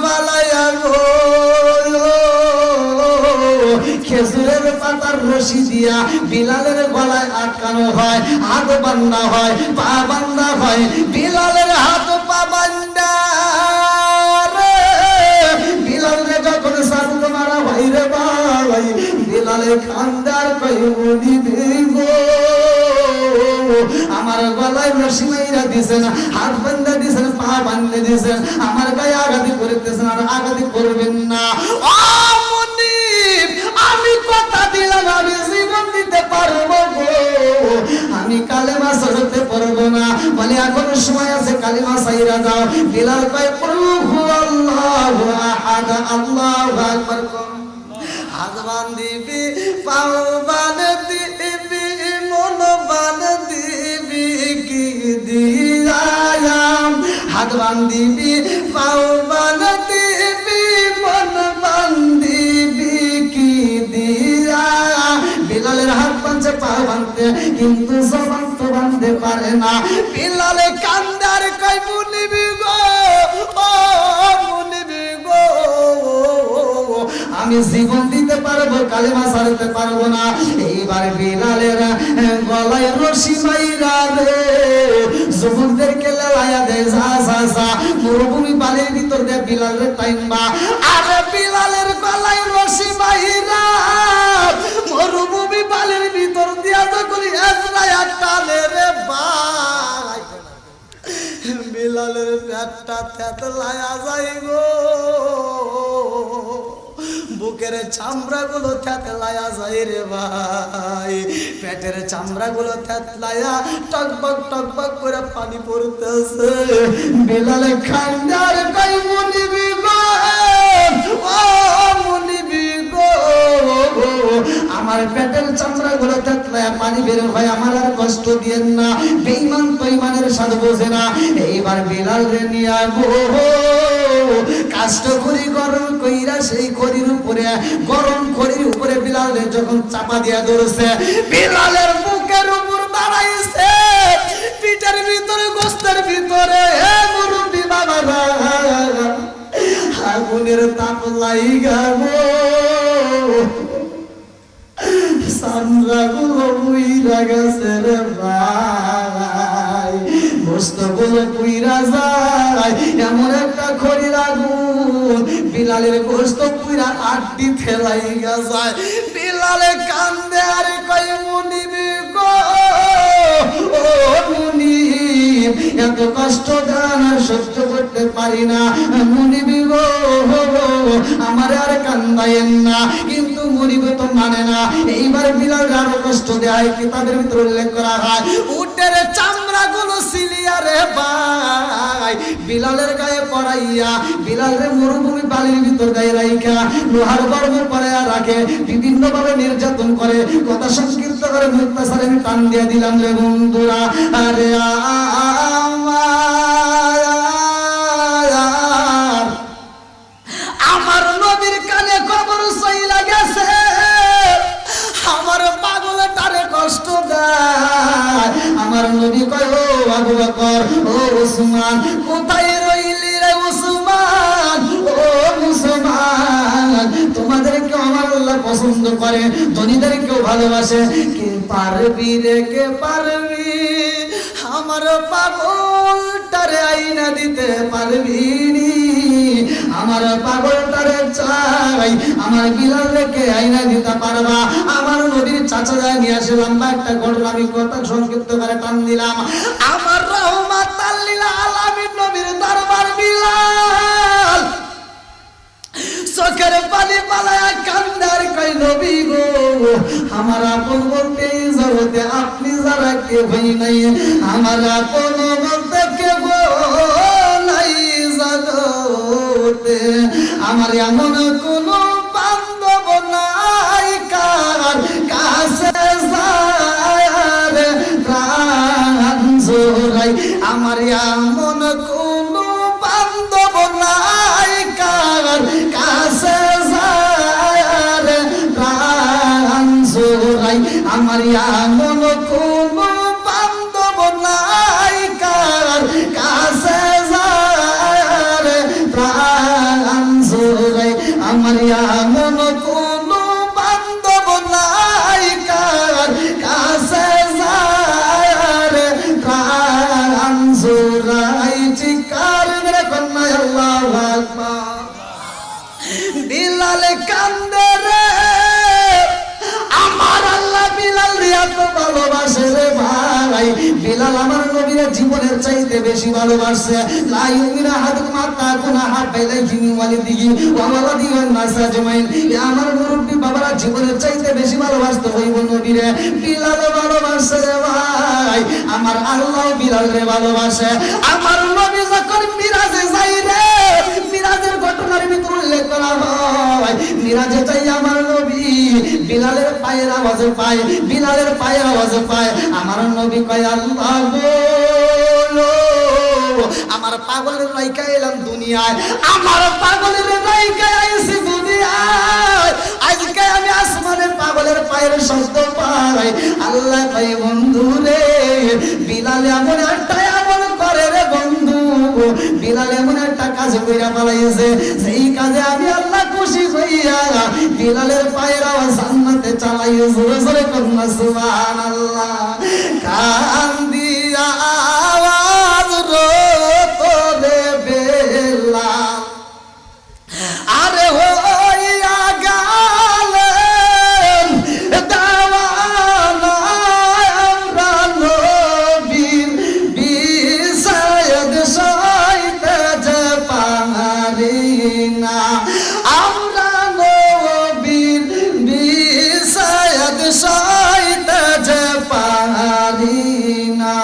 [SPEAKER 1] পালাইয়া গো খেজুরের পাতার রশি দিয়া বিলালের গলায় আটকানো হয়, হাত বান্ধা হয়, পা বান্ধা হয়। বিলালের হাত পা বান্ধা বিলালে যখন চাবুক মারা হয় রে ভাই, বিলালে খান্দার কই বলি দেব আমার গলায় রশি মাইরা দিছেন, হাত বান্ধা দিছেন, পা বান্ধে দিছেন, আমার গায়ে আঘাতি করতেছেন, আর আঘাতি করবেন না। আমি কথা দিলাম আমি জীবন দিতে পারবো গো, আমি কালেমা ছাড়তে পারবো না। বলে এখনো সময় আছে, কালেমা ছাইরা যাও। বিলাল কয় কুল হুয়াল্লাহু আহাদ আল্লাহু আকবার। হাত বান্ধিবি, পাও বান্ধিবি, মন বান্ধিবি কি দিয়াম। হাত বান্ধিবি, পাও বান্ধিবি, মন বান্ধিবি কি দিয়া। বিলালের হাত বাঁধছে, পা বাঁধতে, কিন্তু জবান তো বাঁধতে পারে না। বিলালে কান্দার কই মুনিবি গো, ও মুনিবি গো, আমি জীবন দিতে পারবো, কালেমা ছাড়তে পারবো না। এইবার বিলালের গলায় রশি মাইরা রে যুবকদেরকে লেলাইয়া দেয়, যা যা যা মরুভূমি বালির ভিতর দিয়ে বিলালের টাইমবা। আরে বিলালের গলায় রশি মাইরা মরুভূমি বালির ভিতর দিয়া যখন এজরাইয়া টানে রে ভাই, বিলালের পেটটা থেতলায়া যায় গো, বুকের চামড়া গুলো থেতলায়া যায় রে ভাই, পেটের চামড়া গুলো থেতলায়া টকবক টকবক করে পানি পড়তেছে। বিলালে খান্দার কই মুনিবি গো, ও মুনিবি গো, আমার পেটের চামড়া গুলো থেতলায়া পানি বের হয়, আমার আর কষ্ট দিয়েন না। বেঈমান তো ঈমানের স্বাদ বোঝে না। এইবার বিলাল রে নিয়া গো কাষ্ট করি গরম কইরা সেই খড়ির উপরে, গরম খড়ির উপরে বিলালের যখন চাপা দিয়া ধরছে, বিলালের বুকের উপর দাঁড়াইছে, পিঠের ভিতরে গোস্তের ভিতরে হে মুরব্বি বাবারা আগুনের তাপ লাইগা গো চামড়া গুলো পুইরা গেছে রে ভাই, গোস্ত গুলো পুইরা যায়। এমন একটা খড়ির আগুন, বিলালের গোস্ত পুইরা আড্ডি ফেলাইয়া যায়। বিলালে কান্দে আর কই মুনিবি গো, ও মুনিব, এত কষ্ট গান সহ্য করতে পারি না, মুনিবি গো আমার আর কান্দায়েন না। কিন্তু মুনিব তো মানে না। এইবার বিলাল আরো কষ্ট দেয়। কিতাবের ভিতরে উল্লেখ করা হয় উটের চামড়া গুলো সিলিয়া রে ভাই বিলালের গায়ে পড়াইয়া, বিলালের মরুভূমি বালির ভিতর গায়ে রাইখা লোহার বর্ম পরাইয়া রাখে, বিভিন্ন ভাবে নির্যাতন করে। কথা সংকীর্ত করে মুক্তাসারে আমি টান দিয়ে দিলাম রে বন্ধুরা। আরে আমার নবীর কানে খবর সইলা গেছে, আমার পাগলটারে কষ্ট দেয়। আমার নবী কয় ও আবু বকর, ও উসমান, কোথায় রইলি রে উসমান, ও মুসলমান, তোমাদেরকে আমার আল্লাহ পছন্দ করে, ধনীদেরকেও ভালোবাসে। কে পারবি রে, কে পারবি আমার পাগলটারে আইনা দিতে পারবি নি? আমার পাগলটারে চাই, আমার বিলাল রেখে আইনা দিতে পারবা? আমার নবীর চাচা যায় নিয়ে আসে লম্বা একটা ঘটনা, আমি কথা সংক্ষিপ্ত করে টান দিলাম। আমার রহমাতাল লিল আলামিন নবীর দরবার বিলাল চোখের পানি পালায়া কান্দার কই নবী গো, আমার আপন বলতে জগতে আপনি যারা কেউই নাই, আমার আপন বলতে কেউ নাই জগতে, আমার এমন কোন বান্ধব নাই কার কাছে যায় প্রাণ জোড়াই, আমার এমন কোন বান্ধব নাই কার কাছে যায় প্রাণ জোড়াই। আমার এমন কোন বান্ধব নাই কার কাছে যার প্রাণ জোড়াই আমার এমন কোন বান্ধব নাই কার কাছে যার প্রাণ জোড়াই চিৎকার মেরে কন্যা আল্লাহু আকবার বিলাল কান্দে রে আমার আল্লাহ বিলাল এত ভালোবাসে রে ভাই বিলাল আমার নবীর জীবনের চাইতে বেশি ভালোবাসে লা ইউমিনা আহাদুকুম হাত্তা কুনা হাব্বা ইলাইহি মিন ওয়ালিদিহি ওয়া ওয়ালাদিহি ওয়ান নাস আজমাইন আমার মুরব্বি বাবারা জীবনের চাইতে বেশি ভালোবাসতে হইব নবীরে বিলাল ভালোবাসে রে ভাই আমার আল্লাহ বিলাল রে ভালোবাসে আমার নবী যখন মিরাজে যাই রে মিরাজের ঘটনার ভিতর উল্লেখ করা হয় মিরাজে যাই আমার নবী বিলালের পায়ের আওয়াজ পায় বিলালের পায়ের আওয়াজ পায় আমার নবী কয় আল্লাহ গো আমার পাগলের লাইকা এলাম দুনিয়ায় আমার পাগলের লাইকা আইছি দুনিয়ায় আজকে আমি আসমানে পাগলের পায়ের শব্দ পাই আল্লাহ কয় বন্ধু রে বিলাল এমন একটা আমল করে রে বন্ধু বিলাল এমন একটা কাজ কইরা পালাইছে সেই কাজে আমি আল্লাহ খুশি হইয়া বিলালের পায়ের আওয়াজ জান্নাতে চালাইছে জোরে জোরে কন্যা সুবহানাল্লাহ কান দিয়া আওয়াজ রোতরে বেলাল আরে হইয়া গেলেন দেওয়ানা আমরা নবীর বিষাদ সইতে যে পারি না আমরা নবীর বিষাদ সইতে যে পারি না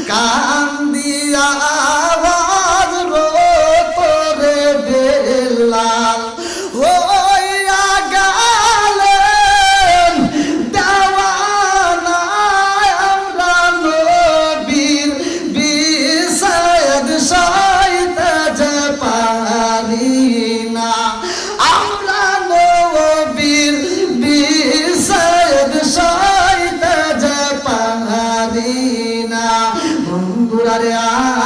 [SPEAKER 1] কান দিয়া আওয়াজ রোতরে বেলাল হইয়া গেলেন দেওয়ানা আমরা নবীর বিষাদ সইতে যে পারি না আমরা নবীর বিষাদ সইতে যে পারি না বন্ধুরারে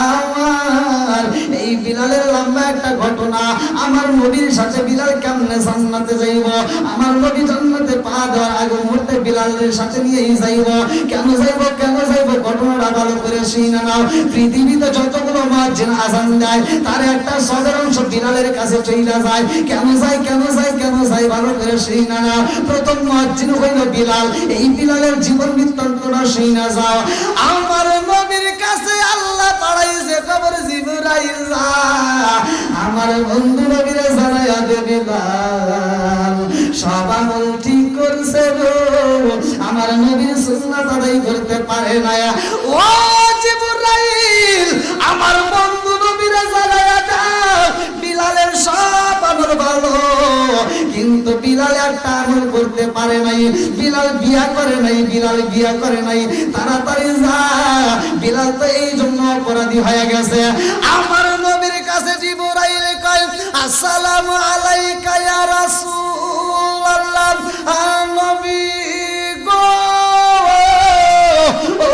[SPEAKER 1] আমার এই বিলালের লম্বা একটা ঘটনা আমার নবীর সাথে বিলাল কেমনে জান্নাতে যাইব আমার নবী জান্নাতে পা দেওয়ার আগে মুহূর্তে বিলালের সাথে নিয়েই যাইব কেন যাইব ঘটনাটা ভালো করে শুনে নাও পৃথিবীতে যতগুলো মুয়াজ্জিন আযান দেয় তার একটা সদর অংশ বিলালের কাছে চলে যায় কেন যায় ভালো করে শুনে নাও প্রথম মুয়াজ্জিন হইল বিলাল এই বিলালের জীবন বৃত্তান্তটা শুনে যাও আমার নবীর কাছে আল্লাহ পাঠাইছে খবর জিবরাইল যা আমার বন্ধু নবীরে জানাইয়া দে বিলাল সব আমল ঠিক করছে গো আমার নবীর সুন্নাত আদায় করতে পারে না ও জিবরাইল আমার বন্ধু নবীরে জানাইয়া দাও বিলালের সব আমল ভালো কিন্তু বিলাল একটা আমল করতে পারে নাই বিলাল বিয়া করে নাই তাড়াতাড়ি যা বিলাল তো এই জন্য অপরাধী হয়ে গেছে আমার নবীর কাছে জিবরাইল কয় আসসালামু আলাইকা ইয়া রাসূলুল্লাহ নবী গো ও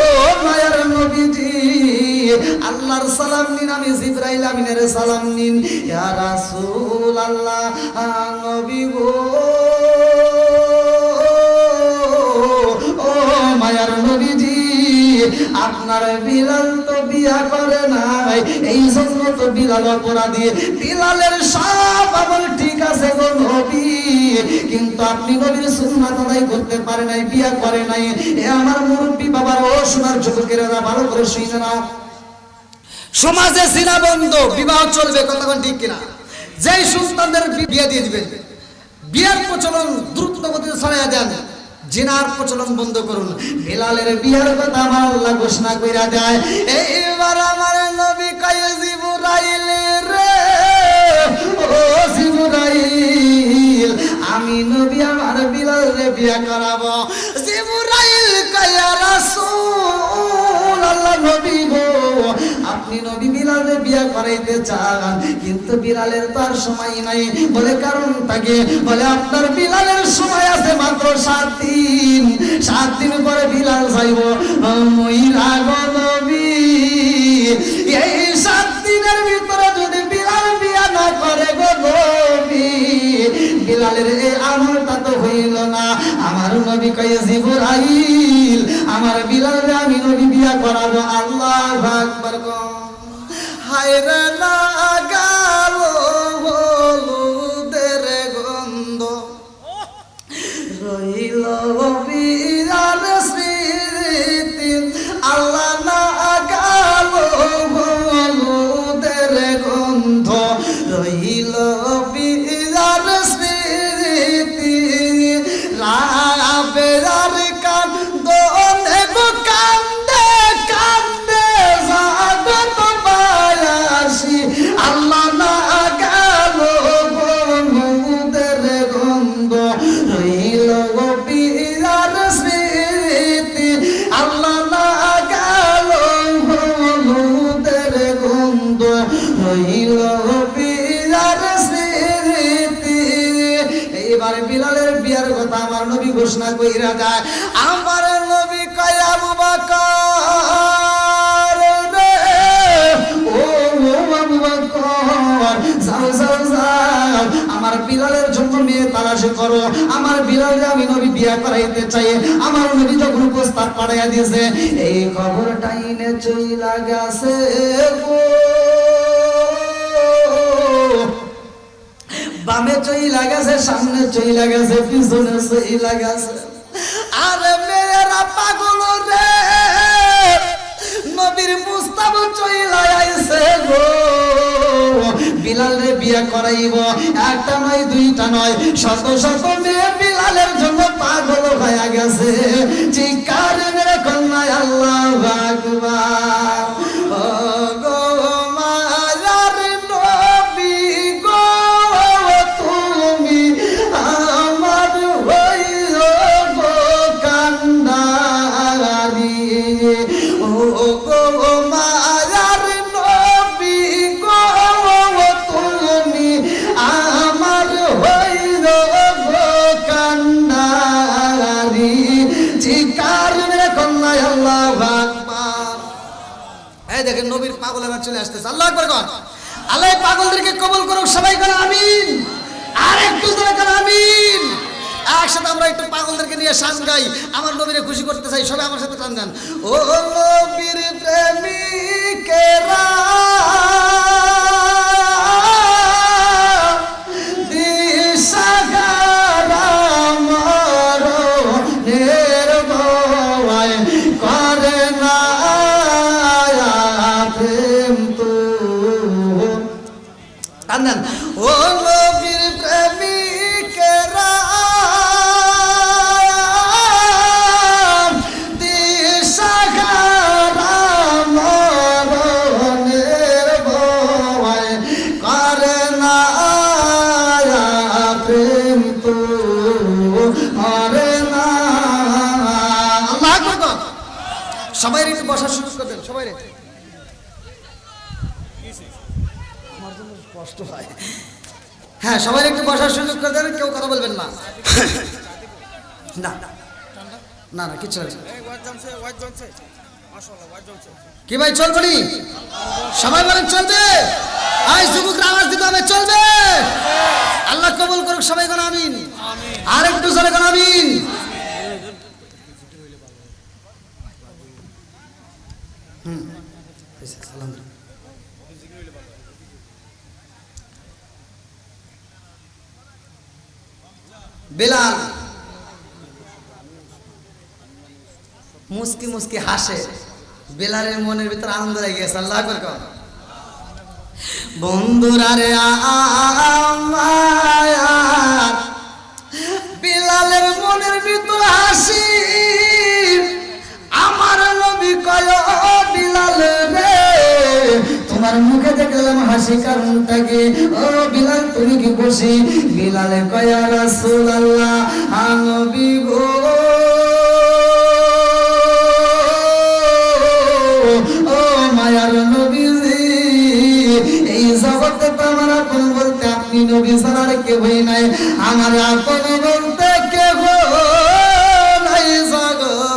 [SPEAKER 1] মায়ের নবীজি আল্লাহর সালাম নিন আমি জিবরাইল আমিনের সালাম নিন ইয়া রাসূলুল্লাহ নবী গো ও মায়ার নবীজি আপনার বিলাল তো বিয়া করে নাই এই জন্য তো বিলাল অপরাধী বিলালের সব আমল ঠিক আছে গো নবী কিন্তু আপনি নবীর সুন্নাত আদায় করতে পারে নাই বিয়া করে নাই এ আমার মুরব্বি বাবার ও সোনার যুবকেরা ভালো করে শুনে নাও সমাজে জিনা বন্ধ বিবাহ চলবে কতক্ষণ ঠিক কিনা যেই সন্তানদের বিয়ে দিয়ে দিবেন বিয়ার প্রচলন দ্রুত গতিতে ছড়াইয়া দেন জিনার প্রচলন বন্ধ করুন বিলালের বিয়ার কথা আমার আল্লাহ ঘোষণা কইরা দেয় এইবার আমার নবী কয় জিবরাইল রে ও জিবরাইল আমি নবী আমার বিলালের বিয়া করাবো জিবরাইল কয় ইয়া রাসূল আল্লাহ নবী গো আপনি নবী বিলালের বিয়া করাইতে চান কিন্তু বিলালের তো আর সময় নাই বলে কারণ থাকে বলে আপনার বিলালের সময় আছে মাত্র 7 দিন 7 দিন পরে বিলাল যাইব মহিলা গো নবী। এই 7 দিনের ভিতরে যদি বিলাল বিয়া না করে গো নবী, বিলালের এই আমলটা তো হইল না। আমার নবী কয় জিবরাইল আমার বিলালকে আমি নবী বিয়া করাবো। আল্লাহু আকবার। হায়রে লাগাল হলুদের গন্ধ রইল বিয়ার স্মৃতি। আল্লাহ লাগাল হলুদের গন্ধ রইল বিয়ার স্মৃতি। রাবের কান্দনে গো কান্দে কান্দে জাগত বায়াসি। আল্লাহ না গেল বন্ধুদের গন্ধ রইল বিয়ার স্মৃতি। আল্লাহ না গেল বন্ধুদের গন্ধ রইল বিয়ার স্মৃতি। এবারে বিলালের বিয়ার কথা আমার নবী ঘোষণা কইরা যায়। আমার নবী কয় আবু বকর রে, ও আবু বকর যাও যাও যাও আমার বিলালের জন্য মেয়ে তালাশ করো। আমার বিলালকে আমি নবী বিয়া করাইতে চাই। আমার নবী যখন প্রস্তাব পাঠাইয়া দিয়েছে, এই খবরটা ইনে চইলা গেছে গো, বামে চইলা গেছে, সামনে চইলা গেছে, পিছনে চইলা গেছে। আরে মেয়েরা পাগল রে, নবীর প্রস্তাব চইলা আইছে গো। বিলাল রে বিয়া করাইব, একটা নয় দুইটা নয়, শত শত মেয়ে বিলালের জন্য পাগল হয়ে গেছে। চিৎকার মেরে কন্যা আল্লাহু আকবার। ও গো মায়ার নবী গো, তুমি আমার হইল গো কান্ডারি। ও গো মায়ার নবী গো, তুমি আমার হইল গো কান্ডারি। চিৎকার মেরে কন্যা আল্লাহু আকবার। এই দেখেন নবীর পাগল এবার চলে আসতেছে। আল্লাহু আকবার কর। আল্লাহ পাগলদেরকে কবুল করুক। সবাই বলেন আমিন। আর একটু জোরে বলেন আমিন। একসাথে আমরা একটু পাগলদেরকে নিয়ে শান গাই, আমার নবীরে খুশি করতে চাই। সবাই আমার সাথে টান দেন। ও নবীর প্রেমিকেরা দিশাহারা মরণের ভয় করে না প্রেম তো টান দেন। ও নবীর প্রেমিকেরা দিশাহারা মরণের ভয় করে না প্রেম তো করে না। আল্লাহু আকবার। সবাই একটু বসার সুযোগ করে দেন। সবাই আমার জন্য কষ্ট হয়। হ্যাঁ, সবাই একটু বসার সুযোগ করে দেন, কেউ কথা বলবেন না। না না না কিছু কি ভাই চলবে নি? সবাই বলেন চলবে। আই যুবকরা আওয়াজ দিতে হবে চলবে। আল্লাহ কবুল করুক। সবাই কোন আমিন। আর একটু জোরে কোন আমিন। বেলাল মুস্কি মুস্কি হাসে। বেলালের মনের ভিতর আনন্দ লেগে গেছে। আল্লাহু আকবার। বন্ধুরা রে আমার বেলালের মনের ভিতর হাসি। আমার নবী কয় ও বিলাল রে, তোমার মুখে দেখলাম হাসি, কারণটা কি? ও বিলাল তুমি কি খুশি? বিলালে কয় ইয়া রাসূলুল্লাহ, নবী গো ও মায়ার নবীজি, এই জগতে তো আমার আপন বলতে আপনি নবী ছাড়া আর কেউই নাই। আমার আপন বলতে কেউ নাই জগতে।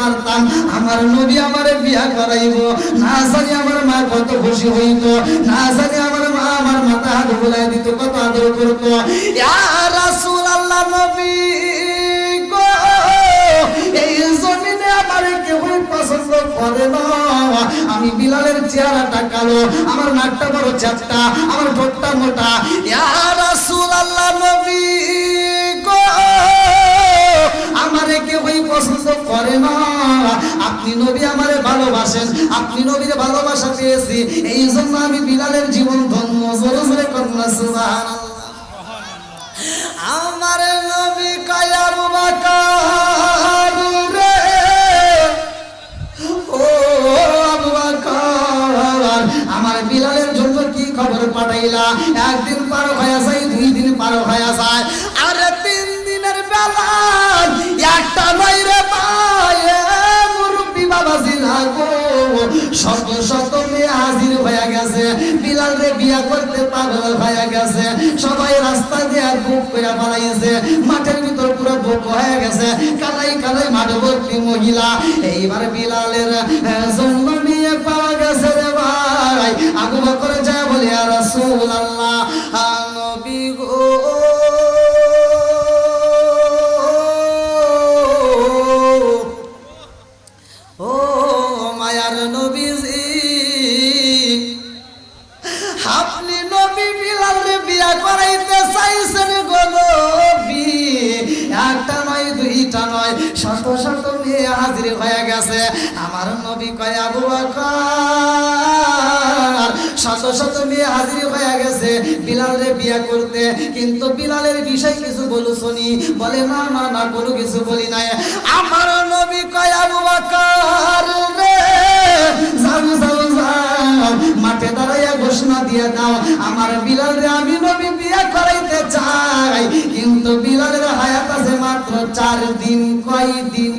[SPEAKER 1] পারতাম আমার নবী আমারে বিয়া করাইব, না জানি আমার মা কত খুশি হইতো, না জানি আমার মা আমার মাথা হাত বুলাই দিত, কত আদর করতো। ইয়া রাসূলুল্লাহ নবী গো, এই জমিনে আমার কেউই পছন্দ করে না। আমি বিলালের চেহারাটা কালো, আমার নাকটা বড় চ্যাপ্টা, আমার ঠোঁটটা মোটা। ইয়া রাসূলুল্লাহ নবী গো, আমারে কেউই পছন্দ করে না। আপনি নবী আমারে ভালোবাসেন, আপনি নবীর ভালোবাসা পেয়েছি, এই জন্য আমি বিলালের জীবন ধন্য। জোরে জোরে কন্যা সুবহানাল্লাহ। আমার নবী কয় আবু বকর রে, ও আবু বকর, আমার বিলালের জন্য কি খবর পাঠাইলা? একদিন পার হয়ে যায়, 2 দিন পার হয়ে যায়, আর 3 দিনের বেলায় একটা নয় রে ভাই, মুরব্বি বাবাজি লাগো, শত শত মেয়ে হাজির হয়ে গেছে, বিলাল রে বিয়া করতে পাগল হয়ে গেছে। সবাই রাস্তা দিয়ে বুক করে পালাইছে, মাঠের ভিতর পুরো বুক হয়ে গেছে, কালাই কালাই মাঠ ভর্তি মহিলা। এইবার বিলালের জন্য নিয়ে পাওয়া গেছে রে ভাই। আবু বকর যায় বলে, ইয়া রাসূলুল্লাহ নবী গো, ও মায়ার নবীজি, আপনি নবী বিলাল রে বিয়া করাইতে চাইছেন গো নবী। একটা নয়, 2টা নয়, শত শত মেয়ে হাজির হয়ে গেছে। আমার নবী কয় আবু বকর, শত শত মেয়ে হাজির হয়ে গেছে বিলাল রে বিয়া করতে, কিন্তু বিলালের বিষয় কিছু বলছনি? বলে না না না, কোনো কিছু বলি নাই। আমার নবী কয় আবু বকর রে, যাও যাও যাও, মাঠে দাঁড়াইয়া ঘোষণা দিয়ে দাও, আমার বিলাল রে আমি নবী বিয়া করাইতে চাই, কিন্তু বিলালের হায়াত আছে মাত্র 4 দিন। কয় দিন?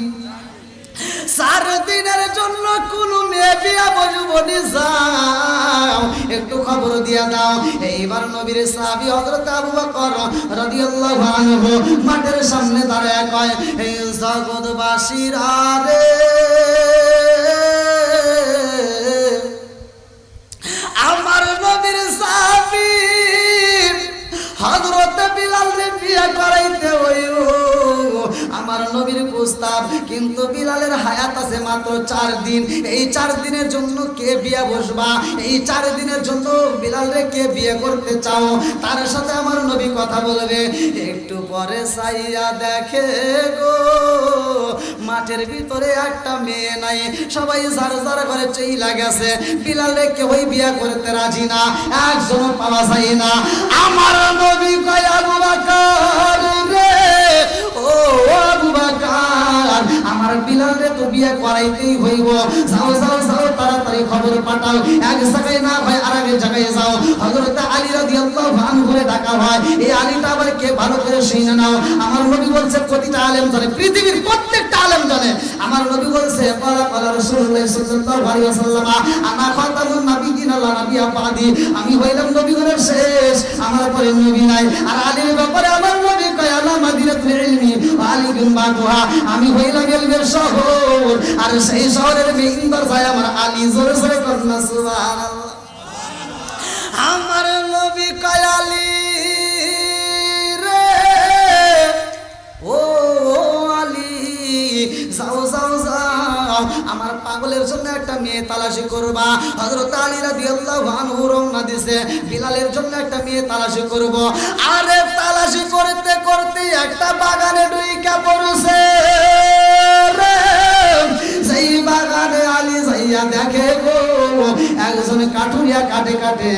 [SPEAKER 1] 4 দিনের জন্য কোন মেয়ে বিয়া বসবো নি, যাও একটু খবর দিয়া দাও। এইবার নবীর সাহাবী হযরত আবু বকর রাদিয়াল্লাহু আনহু মাঠের সামনে দাঁড়ায় কয়, এই জগৎবাসীরা রে, আমার নবীর সাহাবী হযরত বিলাল রে বিয়া করাইতে হইব। আমার নবীর প্রস্তাব, কিন্তু বিলালের হায়াত আছে মাত্র 4 দিন। এই 4 দিনের জন্য কে বিয়া বসবা? এই 4 দিনের জন্য বিলাল রে কে বিয়ে করতে চাও? তার সাথে আমার নবী কথা বলবে। একটু পরে চাইয়া দেখে গো, মাঠের ভিতরে একটা মেয়ে নাই, সবাই যার যার ঘরে চইলা গেছে, বিলাল রে কেউই বিয়া করতে রাজি না, একজনও পাওয়া যায় না। আমার নবী কয় আবু বকর রে, ও আবু বকর, আমার বিলাল রে তো বিয়ে করাইতেই হইব, যাও যাও যাও তাড়াতাড়ি খবর পাঠাও, এক জায়গায় না হয় আরেক জায়গায় যাও। হযরত আলী রাদিয়াল্লাহু আনহু রে ডাকা হয়। এই আলীটা আবার কে ভালো করে শুনে নাও। আমার নবী বলছে প্রতিটা আলেম জানে, পৃথিবীর প্রত্যেকটা আলেম জানে। আমার নবী বলছে ক্বালা রাসূলুল্লাহ সাল্লাল্লাহু আলাইহি ওয়াসাল্লাম, আনা খাতামুন নাবিয়্যিন লা নাবিয়্যা বাদি, আমি হইলাম নবীগণের শেষ, আমার পরে নবী নাই। আর আলীর ব্যাপারে আমার নবী কয় আলা মাদিনাতুল ইলমি ওয়া আলী বিন বাগুহা, আমি হইলাম ইলমের শহর, আর সেই শহরের মেইনবার যায় আমার আলী। জোরে জোরে কন্যা সুবহানাল্লাহ। আমার নবী কয় আলী রে, ও আলী, যাও যাও যাও, আমার পাগলের জন্য একটা মেয়ে তালাশি করবা। হযরত আলী রাদিয়াল্লাহু আনহু রওনা দিছে, বিলালের জন্য একটা মেয়ে তালাশি করব। আরে তালাশি করতে করতে একটা বাগানে ঢুইকা পড়ছে রে। সেই বাগানে আলী যাইয়া দেখে গো, একজন কাঠুরিয়া কাটে কাটে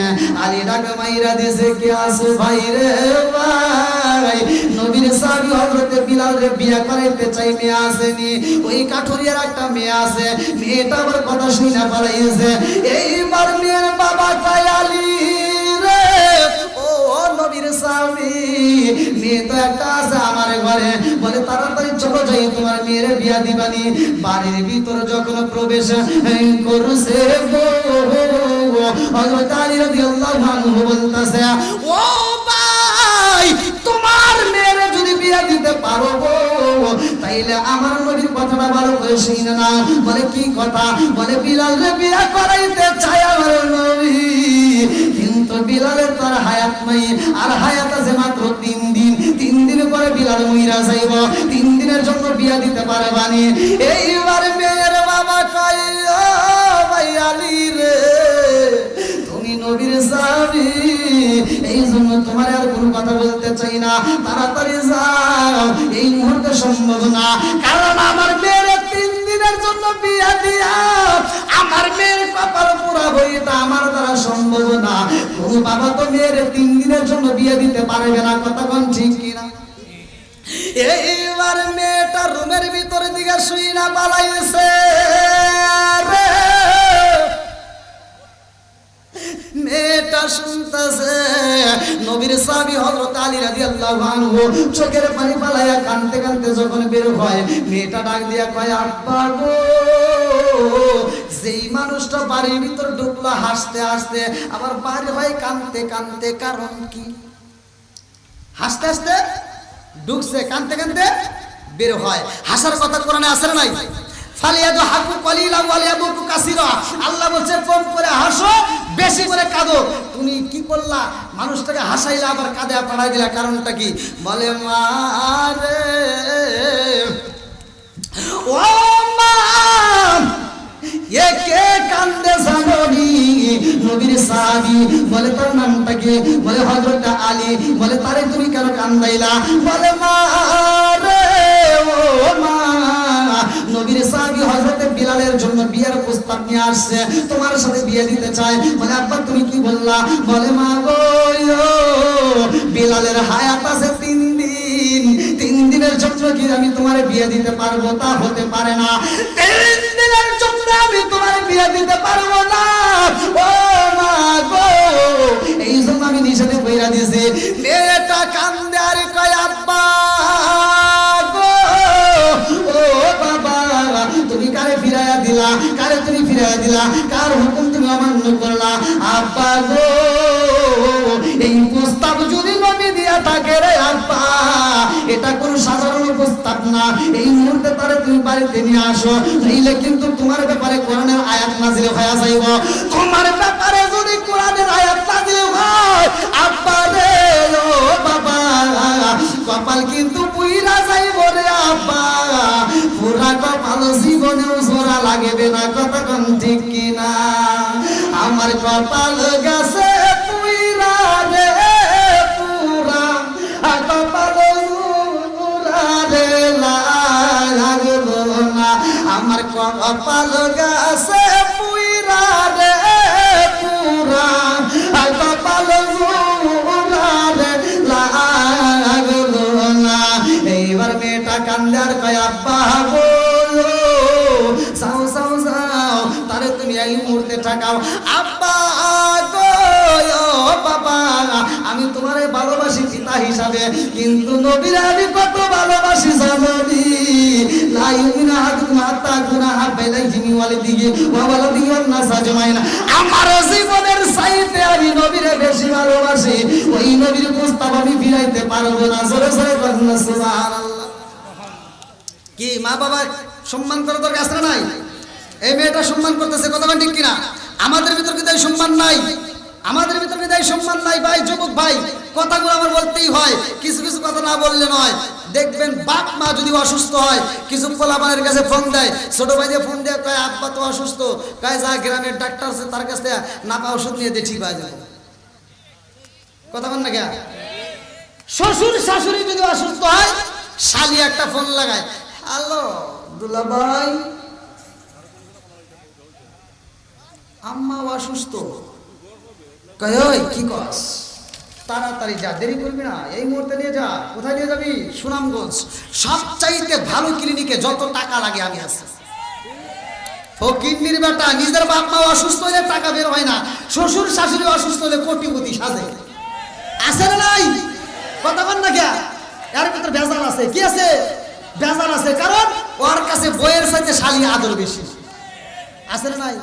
[SPEAKER 1] আলী ডাকে মাইরা দিছে, কে আসো ভাই রে ভাই, নবীর সাহাবী হযরত বিলাল রে বিয়া করাইতে চাই, মেয়ে আসেনি। ওই কাঠুরিয়ার একটা মেয়ে আছে, মেয়েটা আবার কথা শুনে পালাইছে। এইবার মেয়ের বাবা কয় আলী রে, ও নবীর সাহাবী, মেয়ে তো একটা আছে আমার ঘরে, বলে তাড়াতাড়ি চলো যাই তোমার মেয়ের বিয়া দিবানি। বাড়ির ভিতর যখন প্রবেশ করছে গো, হযরত আলী রাদিয়াল্লাহু আনহু বলতাছে, ও ভাই, তোমার মেয়ের যদি বিয়া দিতে পারো গো, তাইলে আমার নবীর কথাটা ভালো করে শুনে না। বলে কি কথা? বলে বিলাল রে বিয়া করাইতে চাই আমার নবী, কিন্তু বিলালের তার হায়াত নাই, আর হায়াত আছে মাত্র 3 দিন। 3 দিন পরে বিলাল মইরা যাইব, 3 দিনের জন্য বিয়া দিতে পারবানি। এইবার মেয়ের বাবা কয় ও ভাই আলী রে, তুমি নবীর সাহাবী, এই জন্য তোমার আর কোনো কথা বলতে চাই না, তাড়াতাড়ি যাও, এই মুহূর্তে সম্ভব না। কারণ আমার মেয়ের 3 দিনের জন্য বিয়া দিয়া আমার মেয়ের কপাল পুরা হইতা আমার দ্বারা সম্ভব না। কোন বাবা তো মেয়ের 3 দিনের জন্য বিয়ে দিতে পারবে না, কথা কোন ঠিক কিনা? এইবার মেয়েটা রুমের ভিতরে দিকে শুই না পালাইছে। মেয়েটা শুনতেছে নবীর সাহাবী হযরত আলী রাদিয়াল্লাহু আনহু চোখের পানি পালাইয়া কাঁদতে কাঁদতে যখন বের হয়, মেয়েটা ডাক দিয়া কয় আব্বা গো, যেই মানুষটা বাড়ির ভিতর ঢুকলো হাসতে হাসতে আবার বাইরে হয় কাঁদতে কাঁদতে, কারণ কি? হাসতে হাসতে ঢুকছে, কাঁদতে কাঁদতে বের হয়। হাসার কথা কোরআনে আছে না নাই? ফালিয়াদু হাকু কলিলা ওয়ালিয়াবুকু কাসীরা, আল্লাহ বলছে কম করে হাসো, বেশি করে কাঁদো। তুমি কি করলা? মানুষটাকে হাসাইলা আবার কাঁদে পাড়াই দিলা, কারণটা কি? বলে মা রে ও মা, কে কান্দে জানি? নবীর সাহাবী। বলে তার নামটা কি? বলে হযরত আলী। বলে তারে তুমি কেন কান্দাইলা? বলে মা রে ও মা, নবীর সাহাবী হযরত বিলালের জন্য বিয়ের প্রস্তাব নিয়ে আসছে, তোমার সাথে বিয়ে দিতে চায়। বলে আব্বা তুমি কি বললা? বলে মা গো, বিলালের হায়াত আছে 3 দিন, 3 দিনের জন্য কি আমি তোমার বিয়ে দিতে পারবো? তা হতে পারে না, 3 দিনের জন্য আমি তোমার বিয়ে দিতে পারবো না ও মা গো। এই জন্য আমি নিষেধ কইরা দিয়েছি। মেয়েটা কান্দে আর কয় আব্বা গো, ও বাবা, তুমি কারে ফিরাইয়া দিলা? কারে তুমি ফিরাইয়া দিলা? কার হুকুম তুমি অমান্য করলা? আব্বা গো, এই প্রস্তাব যদি নবী দিয়া থাকে রে আব্বা, এটা কোন সাধারণ প্রস্তাব না। এই মুহূর্তে তারে তুমি বাড়িতে নিয়ে আসো, নইলে কিন্তু তোমার ব্যাপারে কোরআনের আয়াত নাযিল হয়ে যাইব। তোমার ব্যাপারে যদি কোরআনের আয়াত নাযিল হয় আব্বা রে ও বাবা, কপাল কিন্তু পুইরা যাইব রে আব্বা, পুরা কপাল জীবনেও জোড়া লাগবে না, কথা কোন ঠিক কিনা? আমার কপাল গেছে পুইরা রে পুরা, কপাল পুরা রে লাগবো না। আমার কপাল গেছে পুইরা রে পুরা, কপাল পুরা রে লাগবো না। এইবার মেয়েটা কান্দে আর কয় আব্বা গো, যাও যাও যাও, তারে তুমি এই মুহূর্তে ঠাকাও। আব্বা গো ও বাবা, আমি তোমারে ভালোবাসি পিতা হিসাবে, কিন্তু নবীর আমি কত ভালোবাসি জানি। লা ইউমিনু আহাদুকুম হাত্তা আকুনা হাব্বা ইলাইহি মিন ওয়ালিদিহি ওয়া ওয়ালাদিহি ওয়ান নাস আজমাইন। আমার জীবনের চাইতে আমি নবীরে বেশি ভালোবাসি, ওই নবীর প্রস্তাব আমি ফিরাইতে পারবো না। জোরে জোরে বলুন সুবহানাল্লাহ। কি মা বাবা সম্মান করা দরকার আছে না নাই? এই মেয়েটা সম্মান করতেছে, কথা ঠিক কিনা? আমাদের ভিতর কিন্তু এই সম্মান নাই, আমাদের ভিতর কিন্তু এই সম্মান নাই ভাই। যুবক ভাই, কথাগুলো আমার বলতেই হয়, কিছু কিছু কথা না বললে নয়। দেখবেন বাপ মা যদি অসুস্থ হয়, কিছু পোলাপানের কাছে ফোন দেয়, ছোট ভাই দিয়ে ফোন দিয়ে কয় আব্বা তো অসুস্থ, কয় যা গ্রামের ডাক্তার আছে তার কাছে নাপা ওষুধ নিয়ে দিয়ে ঠিক হয়ে যাবে, কথা বল না কে? শ্বশুর শাশুড়ি যদি অসুস্থ হয়, শালি একটা ফোন লাগায়, হ্যালো দুলা ভাই, আম্মা অসুস্থ, কয় ওই কি কস, তাড়াতাড়ি যা, দেরি করবি না, এই মুহূর্তে নিয়ে যা। কোথায় নিয়ে যাবি? সুনামগঞ্জ, সবচাইতে ভালো ক্লিনিকে, যত টাকা লাগে আমি আছি। ফকিন্নির বেটা, নিজের বাপ মা অসুস্থ হলে টাকা বের হয় না, শ্বশুর শাশুড়ি অসুস্থ হলে কোটিপতি সাজে, আছে না নাই? কথা বল না কে? এর ভিতরে ভেজাল আছে। কি আছে? ভেজাল আছে, কারণ ওর কাছে বইয়ের সাথে শালি আদর বেশি, আছে না নাই?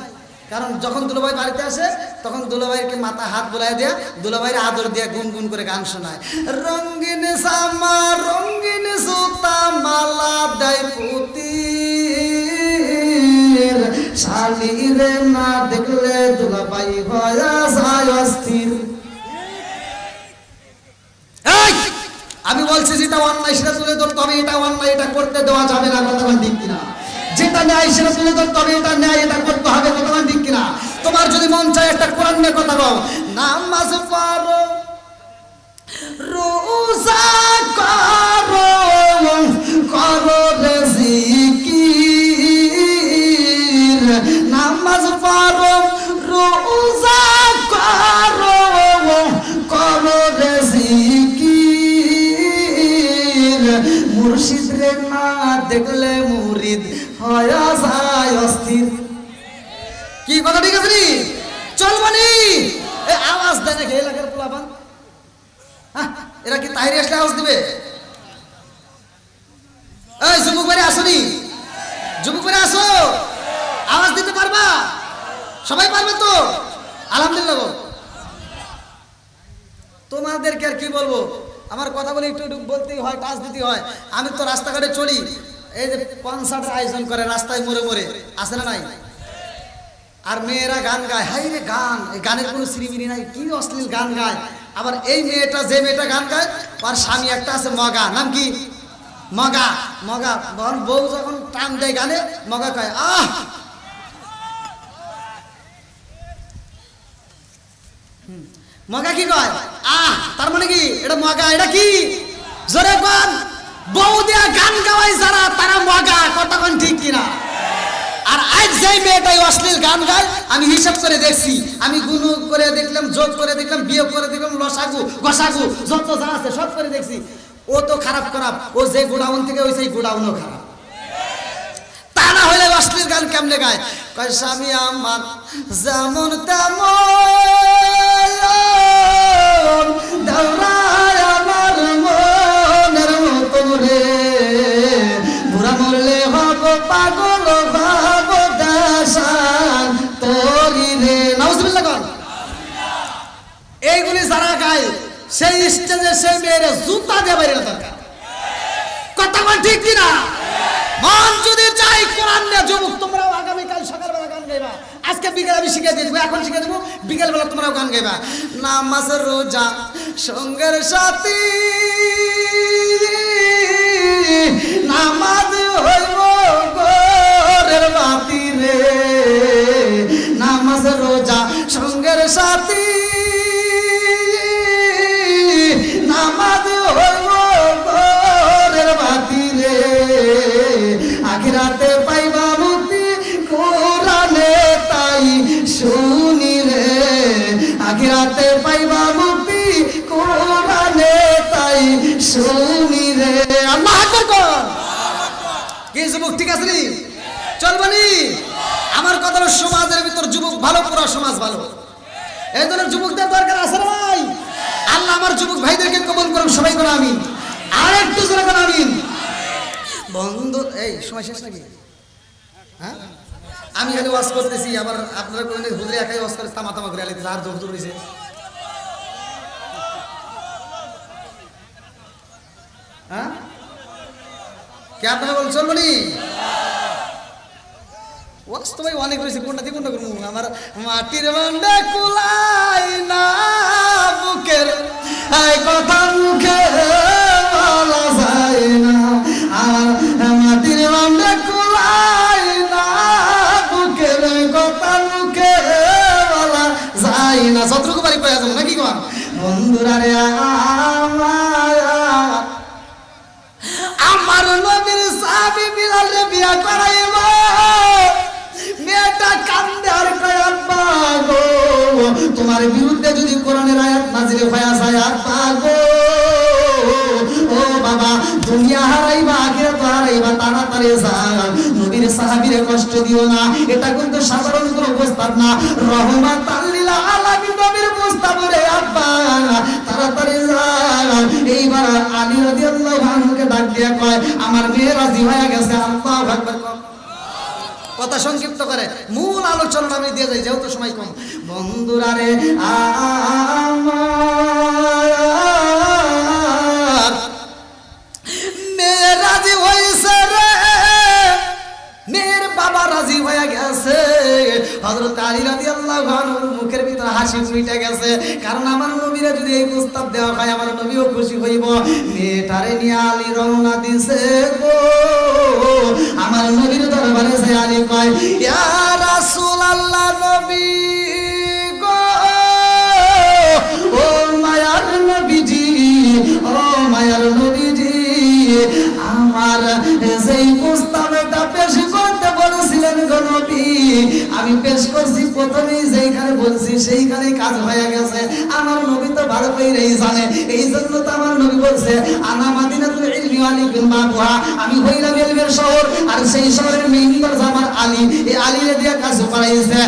[SPEAKER 1] কারণ যখন দুলাভাই বাড়িতে আসে, তখন দুলাভাইকে মাথা হাত বোলাই দেয়া, দুলাভাইয়ের আদর দিয়ে গুনগুন করে গান শোনায়, রঙিন জামা রঙিন জুতা মালা দেয় পুতি শালিরে না দেখলে দুলাভাই হয়া যায় অস্থির। আমি বলছি যেটা অন্যায় সেটা তুলে ধরতে হবে, এটা অন্যায় এটা করতে দেওয়া যাবে না, কথা বল ঠিক কিনা? যেটা ন্যায় সেটা তুলে ধরতে হবে, এটা ন্যায় এটা করতে হবে, কথা বল ঠিক কিনা? তোমার যদি মন চায় একটা কোরআন নিয়ে কথা বল, নামাজ পড়ো রোজা করো করো রে জিকির, নামাজ পড়ো রোজা করো করো রে জিকির, মুর্শিদ রে না দেখলে মুরিদ হয়া যায় অস্থির। কি কথা ঠিক আছে নি? চলবনি এই আওয়াজ দেয় না খেয়ে লাগার পোলাপান, এরা কি তাহিরি আসলে আওয়াজ দিবে? এই যুবক ভাই আসনি, যুবক ভাই আসো, আওয়াজ দিতে পারবা? সবাই পারবে তো? আলহামদুলিল্লাহ। তোমাদেরকে আর কি বলবো, আমার কথা বলে একটু একটু বলতেই হয়, টাচ দিতে হয়। আমি তো রাস্তাঘাটে চলি, এই যে কনসার্টের আয়োজন করে রাস্তায় মোড়ে মোড়ে, আসে না নাই? আর মেয়েরা গান গায়, হাই রে গান, এই গানের কোনো সিরিমিরি নাই, কি অশ্লীল গান গায়। আবার এই মেয়েটা যে মেয়েটা গান গায় তার স্বামী একটা আছে মগা, নাম কি? মগা। মগা বউ যখন টান দেয় গানে, মগা কয় আহ। মগা কি কয়? আহ। তার মানে কি এটা মগা? এটা কি জোরে গান? বউ দেয়া গান গাওয়াই যারা তারা মগা, কথা কোন ঠিক কিনা? আর আজ যেই মেয়েটাই অশ্লীল গান গায়, আমি হিসাব করে দেখছি, আমি গুণ করে দেখলাম, যোগ করে দেখলাম, বিয়োগ করে দেখলাম, লসাগু গসাগু যত যা আছে সব করে দেখছি, ও তো খারাপ খারাপ, ও যে গোডাউন থেকে ওই সেই গোডাউনও খারাপ। তা না হলে অশ্লীল গান কেমনে গায়? কয় স্বামী আমার যেমন তেমন দৌড়ায় আমার মনের মতন রে, বুড়া মরলে হব পাগল ভাব দেশান তোরি রে। নাউজুবিল্লাহ কর। এইগুলি যারা গায় সেই স্টেজে সেই মেয়েরা জুতা দিয়ে বাইরে দরকার, কথা বল ঠিক কিনা? মন যদি চাই কোরআন নিয়ে যুবক তোমরাও আগামীকাল সকালবেলা গান গাইবা, আজকে বিকেল আমি শিখিয়ে দেবো, এখন শিখিয়ে দেবো, বিকেলবেলা তোমরাও গান গাইবা। নামাজ রোজা সঙ্গের সাথী, নামাজ হইব ঘরের বাতি রে, নামাজ রোজা সঙ্গের সাথী, নামাজ হইব ঘরের বাতি রে, আখিরাতে পাইবা মুক্তি কোরআনে তাই শুনি রে, আখিরাতে পাইবা মুক্তি কোরআনে তাই শুনি রে। আল্লাহু আকবার। কি যুবক ঠিক আছে নি? চলবনি? আমার কথা হলো সমাজের ভিতর যুবক ভালো, পুরো সমাজ ভালো। এই ধরনের যুবকদের দরকার আছে না ভাই? আল্লাহ আমার যুবক ভাইদেরকে কবুল করুন, সবাই করে আমিন। আর একটু জোরে করে আমিন। বন্ধু এই সময় শেষ নাকি? হ্যাঁ, আমি খালি ওয়াজ করতেছি, আবার আপনারা কইলে হুজুরে একাই ওয়াজ করে তামা তামা করে আলাইতেছে, আর জোর জোর হইছে। হ্যাঁ, কে আপনারা বল চলবনি? ওয়াজ তো ভাই অনেক হয়েছে, কোনটা দিয়ে কোনটা করবো? আমার মাটির বান্ডা কুলাই না বুকের কথা মুখে বলা যায় না, আমার মাটির বান্ডা কুলাই না বুকের কথা মুখে বলা যায় না। যতটুকু বাড়ি পাওয়া যাবো নাকি কোন বন্ধুরা রে, আমার নবীর সাহাবী বিলাল রে বিয়া করাইব, মেয়েটা কান্দে আর কয় আব্বা গো, তোমার বিরুদ্ধে যদি কোরআনের আয়াত নাযিল হয়ে যায় আব্বা গো, ও বাবা দুনিয়া হারাইবা আখিরাত হারাইবা, তাড়াতাড়ি যাও, নবীর সাহাবীরে কষ্ট দিও না। এটা কিন্তু সাধারণ কোনো প্রস্তাব না, রহমাতাল লিল আলামিন নবীর প্রস্তাব রে আব্বা, তাড়াতাড়ি যাও। এইবার আলী রাদিয়াল্লাহু আনহুকে ডাক দিয়ে কয় আমার মেয়ে রাজি হয়ে গেছে। আল্লাহু আকবার। কথা সংক্ষিপ্ত করে মূল আলোচনা আমি দিয়ে যাই, যেহেতু সময় কম। বন্ধুরা রে, আমার মেয়ে রাজি হয়েছে রে, মেয়ের বাবা রাজি হয়ে গেছে, হযরত আলী রাদিয়াল্লাহু আনহুর মুখের ভিতর হাসি ফুটে গেছে, কারণ আমার নবীরে যদি এই প্রস্তাব দেওয়া হয় আমার নবীও খুশি হইব। মেয়েটারে নিয়ে আলী রওনা দিছে গো আমার নবীর দরবারে। সে আলী কয়, ইয়া রাসূলুল্লাহ, নবী গো, ও মায়ার নবীজি, ও মায়ার নবীজি, আমার যেই প্রস্তাবটা পেশ করতে বলেছিলেন গো নবী, আমি পেশ করছি। প্রথমেই যেইখানে বলছি সেইখানেই কাজ হয়ে গেছে। আমার নবী তো ভালো করেই জানে, এই জন্য তো আমার নবী বলছে, আনা মাদিনাতুল ইলমি ওয়া আলিকুল বাবুহা, আমি হইলাম ইলমের শহর, আর সেই শহরের মেইন দরজা আমার আলী। এই আলীরে দিয়ে কাজ করাইছে।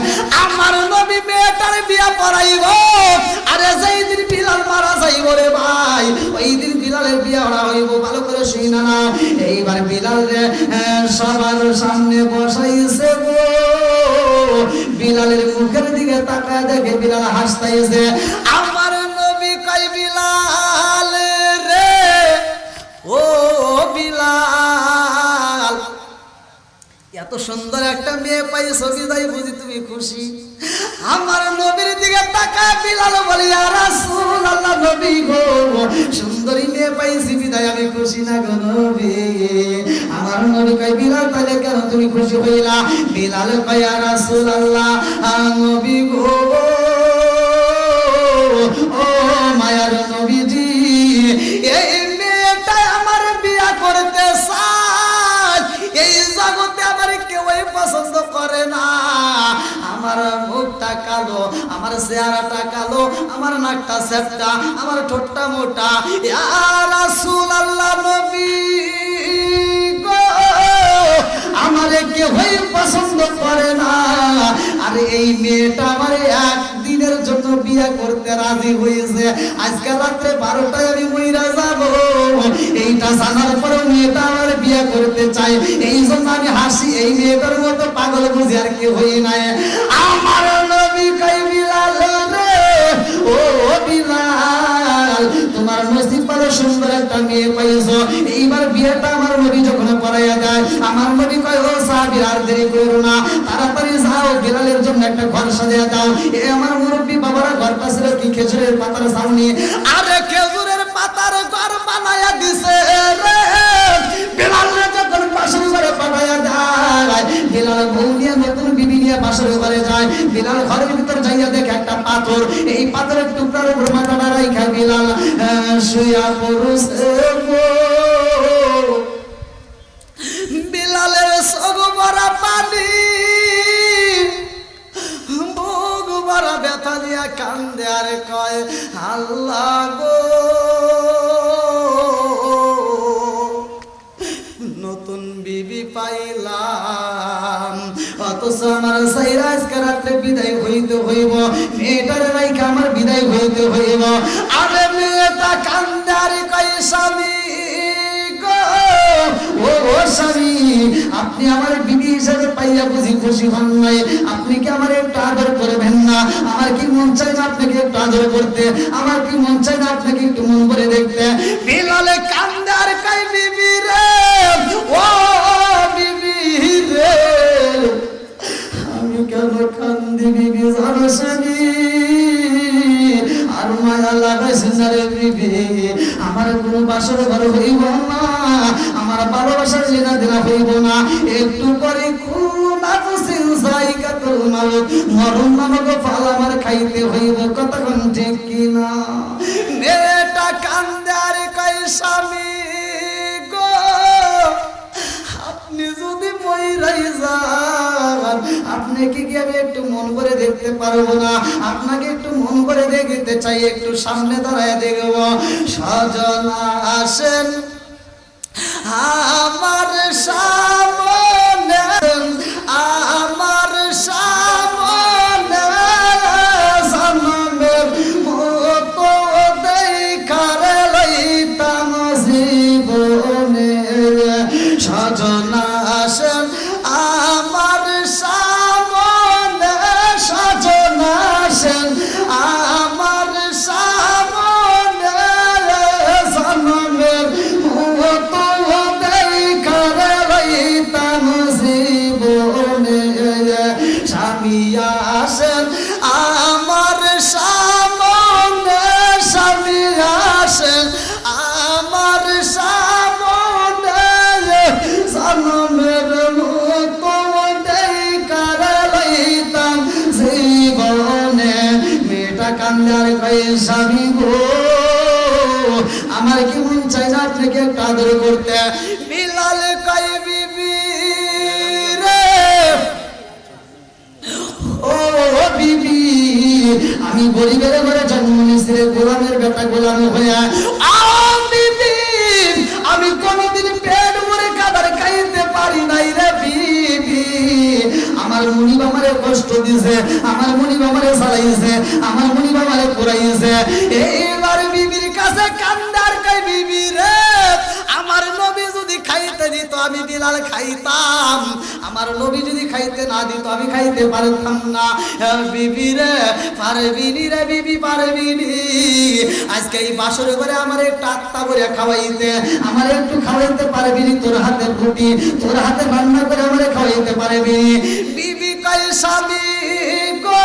[SPEAKER 1] আমার নবী মেয়েটার বিয়া পড়াইব, আরে যেই দিন বিলাল মারা যাইব রে ভাই, ওই দিন বিলালের বিয়া হইব। ভালো করে শুই না না, এইবার বিলাল রে সবার সামনে বসাইছে গো। বিলালের মুখের দিকে তাকায় দেখে বিলাল হাসতাইছে। আমার নবী কই, বিলাল রে, ও বিলাল, এত সুন্দর একটা মেয়ে পাইছো বিদায় বুঝি তুমি খুশি? আমার নবীর দিকে তাকায় বিলাল বলে, ইয়া রাসূলুল্লাহ, নবী গো, সুন্দরী মেয়ে পাইছি বিদায় আমি খুশি না গো নবী। আমার নবী কয়, বিলাল তাহলে কেন তুমি খুশি হইলা? বিলাল কয়, ইয়া রাসূলুল্লাহ, নবী গো, ও মায়ার নবীজি, এই মেয়েটা আমার বিয়া করতে চায়, এই জগতে আমার কেউই পছন্দ করে না। আমার মুখটা কালো, আমার চেহারাটা কালো, আমার নাকটা চ্যাপ্টা, আমার ঠোঁটটা মোটা। ইয়া রাসূলুল্লাহ, নবী গো, আমারে কেউই পছন্দ করে না। আর এই মেয়েটা আমার একদিনের জন্য বিয়ে করতে রাজি হয়েছে। আজকে রাত্রে 12টায় আমি মইরা যাব, এইটা জানার পরেও মেয়েটা আমার বিয়ে করতে চাই। এই জন্য আমি হাসি, এই মেয়েটার মতো পাগল বুঝি আর কি হই নাই। আমার নবী কই, বিলাল রে, ও বিলাল, তোমার নসিব বড় সুন্দর একটা মেয়ে পাইছো। এইবার বিয়েটা আমার নবী যখন পড়াইয়া দেয়, আমার নবী কয়, ও সাহাবী, আর দেরি করো না, তাড়াতাড়ি যাও, বিলালের জন্য একটা ঘর সাজিয়ে দাও। এ আমার মুরব্বী বাবারা ঘরটা ছিল কি খেজুরের পাতার ছাউনি, আরে খেজুরের পাতার ঘর বানায়া দিছে রে। বিলাল যখন পাশের ঘরে পাঠাইয়া দেয়, বিলাল বউ নিয়ে নতুন বিবি নিয়ে পাশের ঘরে যায়। বিলাল ঘরের ভিতর যাইয়া দেখে একটা পাথর, এই পাথরের টুকরার উপর মাথাটা রাইখা বিলাল শুয়া পড়ছে গো। বিলালের চোখ ভরা পানি, বুক ভরা ব্যথা নিয়ে কান্দে আর কয়, আল্লাহ গো, নতুন বিবি পাইলাম, অথচ আমার সাইরা আজকে রাত্রে বিদায় হইতে হইব, মেয়েটার রাইখা আমার বিদায় হইতে হইব। আরে মেয়েটা কান্দে আর কয়, স্বামী গো, ও স্বামী, আপনি আমার বিবি হিসাবে পাইয়া বুঝি খুশি হন নাই? আপনি কি আমার একটু আদর করবেন না? আমার কি মন চাই না আপনাকে একটু আদর করতে? আমার কি মন চাই না আপনাকে একটু মন করে দেখতে? বিলালে কান্দে আর কয়, বিবি রে, ও বিবি রে, আমি কেন কান্দি বিবি জানোস নি? আর মায়া লাগাইস না রে বিবি, আমার কোনো বাসর ঘর হইব না, আমার ভালোবাসার জিনা দিনা হইব না। একটু পরে মরণ নামক ফল আমার খাইতে হইব, কতক্ষণ ঠিক কিনা? মেয়েটা কান্দে আর কয়, স্বামী গো, আপনি যদি মইরাই যান, আপনাকে কি আমি একটু মন করে দেখতে পারবো না? আপনাকে একটু মন করে দেখতে চাই, একটু সামনে দাঁড়ায় দেখব। সজনা আসেন আমার সামনে, আমার সামনে, জন্মের মতো দেখার লইতাম জীবনে। সজনা আসেন আমার সামনে, সজনা আসেন আমার সামনে, জন্মের মতো দেখার আদর করতে। বিলাল কয় বিবি রে, ও বিবি, আমি গরিবের ঘরে জন্ম নিয়েছি রে, গোলামের বেটা গোলাম হইয়া। বিবি, আমি কোনদিন পেট ভরে খাবার খাইতে পারি নাই রে বিবি। আমার মুনিব আমারে কষ্ট দিছে, আমার মুনিব আমারে চালাইছে, আমার মুনিব আমারে পুরাইছে। এইবার বিবির কাছে কান্দার কই বিবি রে, আমার নবী যদি খাইতে দিত আমি বিলাল খাইতাম, আমার নবী যদি খাইতে না দিত আমি খাইতে পারতাম না। বিবি রে পারবিনি রে বিবি, পারবিনি। আজকে এই বাসর ঘরে আমার একটু আত্মা করে খাওয়াইতে, আমার একটু খাওয়াইতে পারবিনি? তোর হাতের রুটি, তোর হাতে রান্না করে আমারে খাওয়াইতে পারবিনি? বিবি কয় স্বামী গো,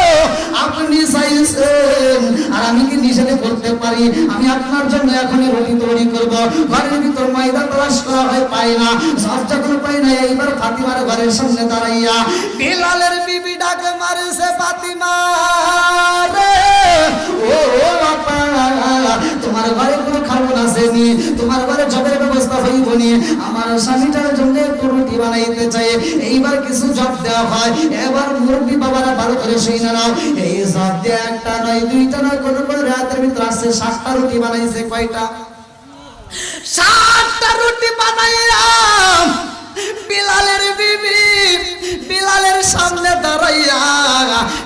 [SPEAKER 1] আপনি চাইছেন আর আমি কি নিষেধ করতে পারি? আমি আপনার জন্য এখনই রুটি তৈরি করব। ঘরের ভিতর ময়দা তলাশ করা হয়, পাই না, সব যখন পাই না এইবার ফাতিমার ঘরের সামনে দাঁড়াইয়া বিলালের বিবি ডাকে মারেছে, ফাতিমা রে, ও বাবা, তোমার ঘরে কোনো খাবার আসেনি, তোমার ঘরে জবের ব্যবস্থা হইবনি, আমার স্বামীটার জন্য একটু রুটি বানাইতে চাই। এইবার কিছু জব দেওয়া হয়। এবার মুরব্বী বাবারা ভালো করে শুনে নাও, এই জব দিয়ে একটা নয়, দুইটা নয়, কোনো কোনো রাতের ভিতরে আসছে 60টা রুটি বানাইছে। কয়টা? 60টা রুটি বানাইয়া বিলালের বিবি বিলালের সামনে দাঁড়াইয়া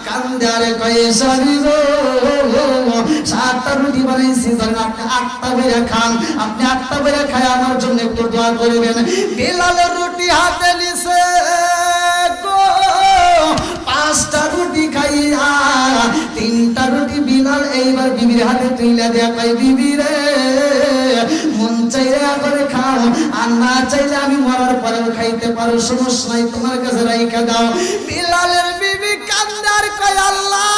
[SPEAKER 1] কান্দে আর কয়, স্বামী গো, 60টা রুটি বানাইছি, ধরেন আপনি 8টা বেড়ে খান, আপনি 8টা বেড়ে খায় আমার জন্য একটু দোয়া করবেন। বিলালের রুটি হাতে নিছে গো, 5টা রুটি খাইয়া 3টা রুটি বিলাল এইবার বিবির হাতে তুইলা দেয়া কয়, বিবি রে, মন চাইলে করে খাও, আর না চাইলে আমি মরার পরেও খাইতে পারো, সমস্যা নাই, তোমার কাছে রাইখা দাও। বিলালের বিবি কান্দার কয়, আল্লাহ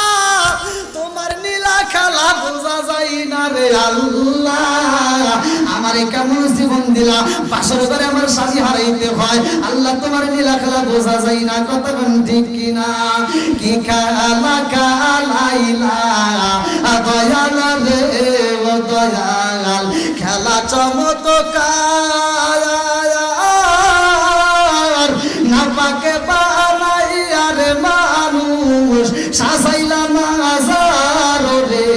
[SPEAKER 1] তোমার নীলা খেলা বোঝা যায় না রে আল্লাহ, আমারে কেমন জীবন দিলা, বাসর ঘরে আমার স্বামী হারাইতে হয়, আল্লাহ তোমার নীলা খেলা বোঝা যায় না, কতক্ষণ ঠিক কিনা? কি খেলা খেলাইলা দয়াল রে, ও দয়াল, খেলা চমৎকার না পাকে বানাইয়া রে মানুষ সাজাইলা মাজার রে,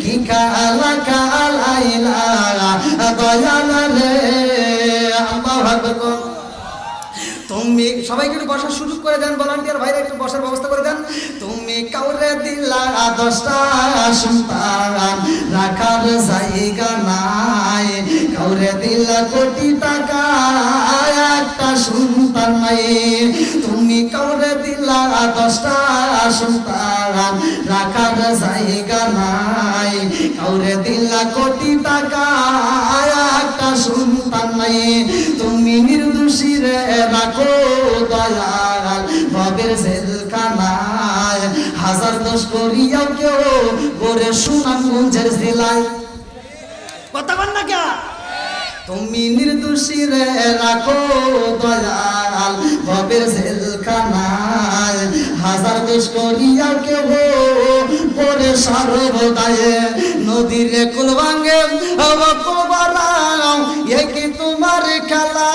[SPEAKER 1] কি খেলা খেলাইলা দয়াল রে। আল্লাহু আকবার। তুমি সবাইকে একটু বসার সুযোগ করে দেন, ভলান্টিয়ার ভাইরা একটু বসার ব্যবস্থা করে দেন। তুমি কাউরে দিলা 10টা সন্তান, রাখার জায়গা নাই, কাউরে দিলা কোটি টাকা, একটা সন্তান নাই। তুমি কাউরে দিলা 10টা সন্তান, রাখার জায়গা নাই, কাউরে দিলা কোটি টাকা, একটা সন্তান নাই। তুমি নির্দোষী রে রাখো দয়াল ভবের জেলখানায়, হাজার দোষ করিয়াও কেউ করে সুনামগঞ্জের জেলায়। কথা বল না কে? তুমি নির্দোষী রে রাখো দয়াল ভবের জেলখানায়, হাজার দোষ করিয়াও কেউ করে সর্বদায়ে। নদীর কুল ভাঙে এ কি তোমার খেলা,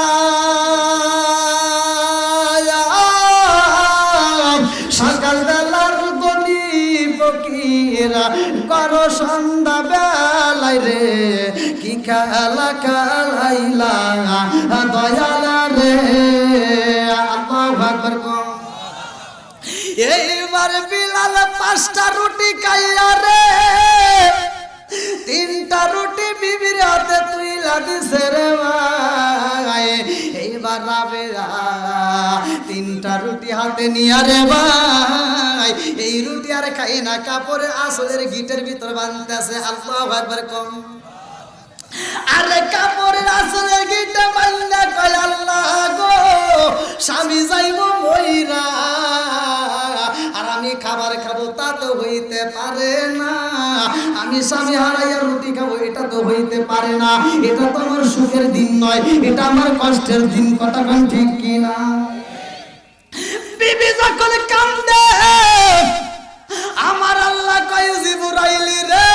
[SPEAKER 1] সকাল বেলার গনি ফকিরা করো সন্ধ্যা বেলায় রে, কি খেলা খেলাইলা দয়াল রে। আল্লাহু আকবার। এইবার বিলাল 5টা রুটি খাইয়া রে, 3টা রুটি বিবির হাতে তুইলা দিছে রে ভাই। এইবার রাবেরা 3টা রুটি হাতে নিয়া রে ভাই, এই রুটি আর খাই না, কাপড়ের আসলের গিটের ভিতর বাঁধতেছে। আল্লাহু আকবার। কম আরে কাপড়ের আসলের গিটে বাঁধা কয়, আল্লাহ গো, স্বামী যাইব মইরা আর আমি খাবার খাবো, তা তো হইতে পারে না, আমি স্বামী হারাইয়া রুটি খাবো, এটা তো হইতে পারে না, এটা তো আমার সুখের দিন নয়, এটা আমার কষ্টের দিন। কতক্ষণ ঠিক কিনা? বিবি যখন কান্দে আমার আল্লাহ কয়, জিবরাইল রে,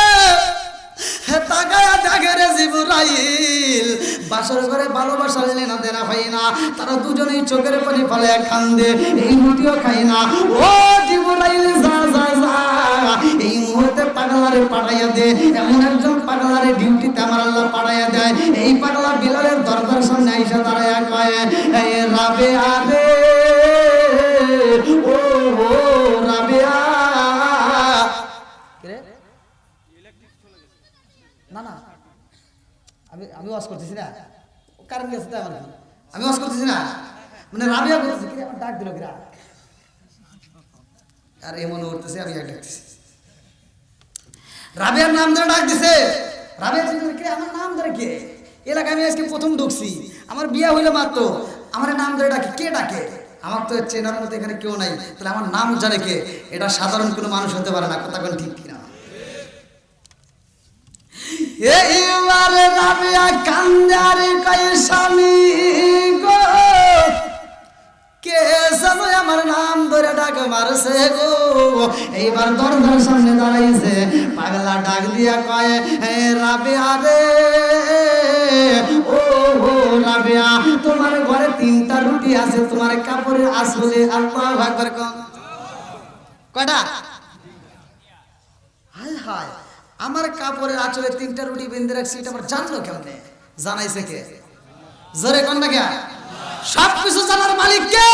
[SPEAKER 1] তাকায়া ডাকে রে জিবরাইল। বাসর ঘরে ভালোবাসার লেনা দেনা হয় না, তারা দুজনেই চোখের পানি ফেলে কান্দে, এই রুটিও খায় না। ও জিবরাইল যা যা যা, এই মুহূর্তে পাগলারে পাঠাইয়া দে, এমন একজন পাগলারে ডিউটিতে আমার আল্লাহ পাঠাইয়া দেয়। এই পাগলা বিলালের দরজার সামনে আইসা দাঁড়াইয়া কয়, এই রাবেয়া রে, ও রাবেয়া। না না, আমি ওয়াজ করতেছি না, কারণ গেছে তো আমার, আমি ওয়াজ করতেছি না, মানে রাবেয়া বলতেছি কি আমার ডাক দিল কিরা, আর এমন করতেছে আমি এক ডাকতেছি। রাবেয়ার নাম ধরে ডাক দিছে। রাবেয়া চিন্তা কে আমার নাম ধরে, কে এলাকায় আমি আজকে প্রথম ঢুকছি, আমার বিয়া হইলে মাত্র, আমার নাম ধরে ডাকে, কে ডাকে? আমার তো চেনার মতো এখানে কেউ নাই, তাহলে আমার নাম জানে কে? এটা সাধারণ কোনো মানুষ হতে পারে না, কথা কোন ঠিক কিনা? এইবারে রাবেয়া কান্দারে কয় স্বামী গো, কে জানো আমার নাম ধরে ডাক মারছে গো। এইবার দরজার সামনে দাঁড়াইছে, পাগলা ডাক দিয়া কয়, হে রাবেয়া রে, ও রাবেয়া, তোমার ঘরে 3টা রুটি আছে, তোমার কাপড়ের আসলে আল্লাহু আকবার কয়টা? হায় হায়, আমার কাপড়ের আঁচলে 3টা রুটি বেঁধে রাখছি, এটা আমার জানলো কেমনে? জানাইছে কে? জোরে কোন না কে? সবকিছু জানার মালিক কে?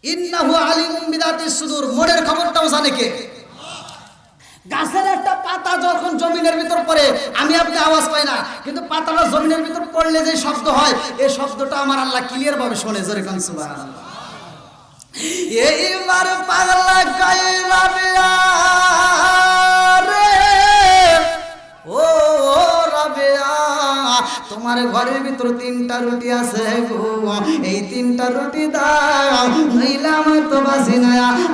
[SPEAKER 1] ইন্নাহু আলিমুম বিদাতিস সুদূর, মনের খবরটাও জানে কে? গাছের একটা পাতা যখন জমিনের ভিতর পড়ে, আমি আপনি আওয়াজ পাই না, কিন্তু পাতাটা জমিনের ভিতর পড়লে যে শব্দ হয়, এই শব্দটা আমার আল্লাহ ক্লিয়ার ভাবে শোনে। জোরে কোন সুবহানাল্লাহ। এইবার পাগলা কয় রাবেয়া রে, ও রাবেয়া, তোমার ঘরের ভিতর 3টা রুটি আছে গো, এই 3টা রুটি দাও, নইলে আমার তো বাসি না,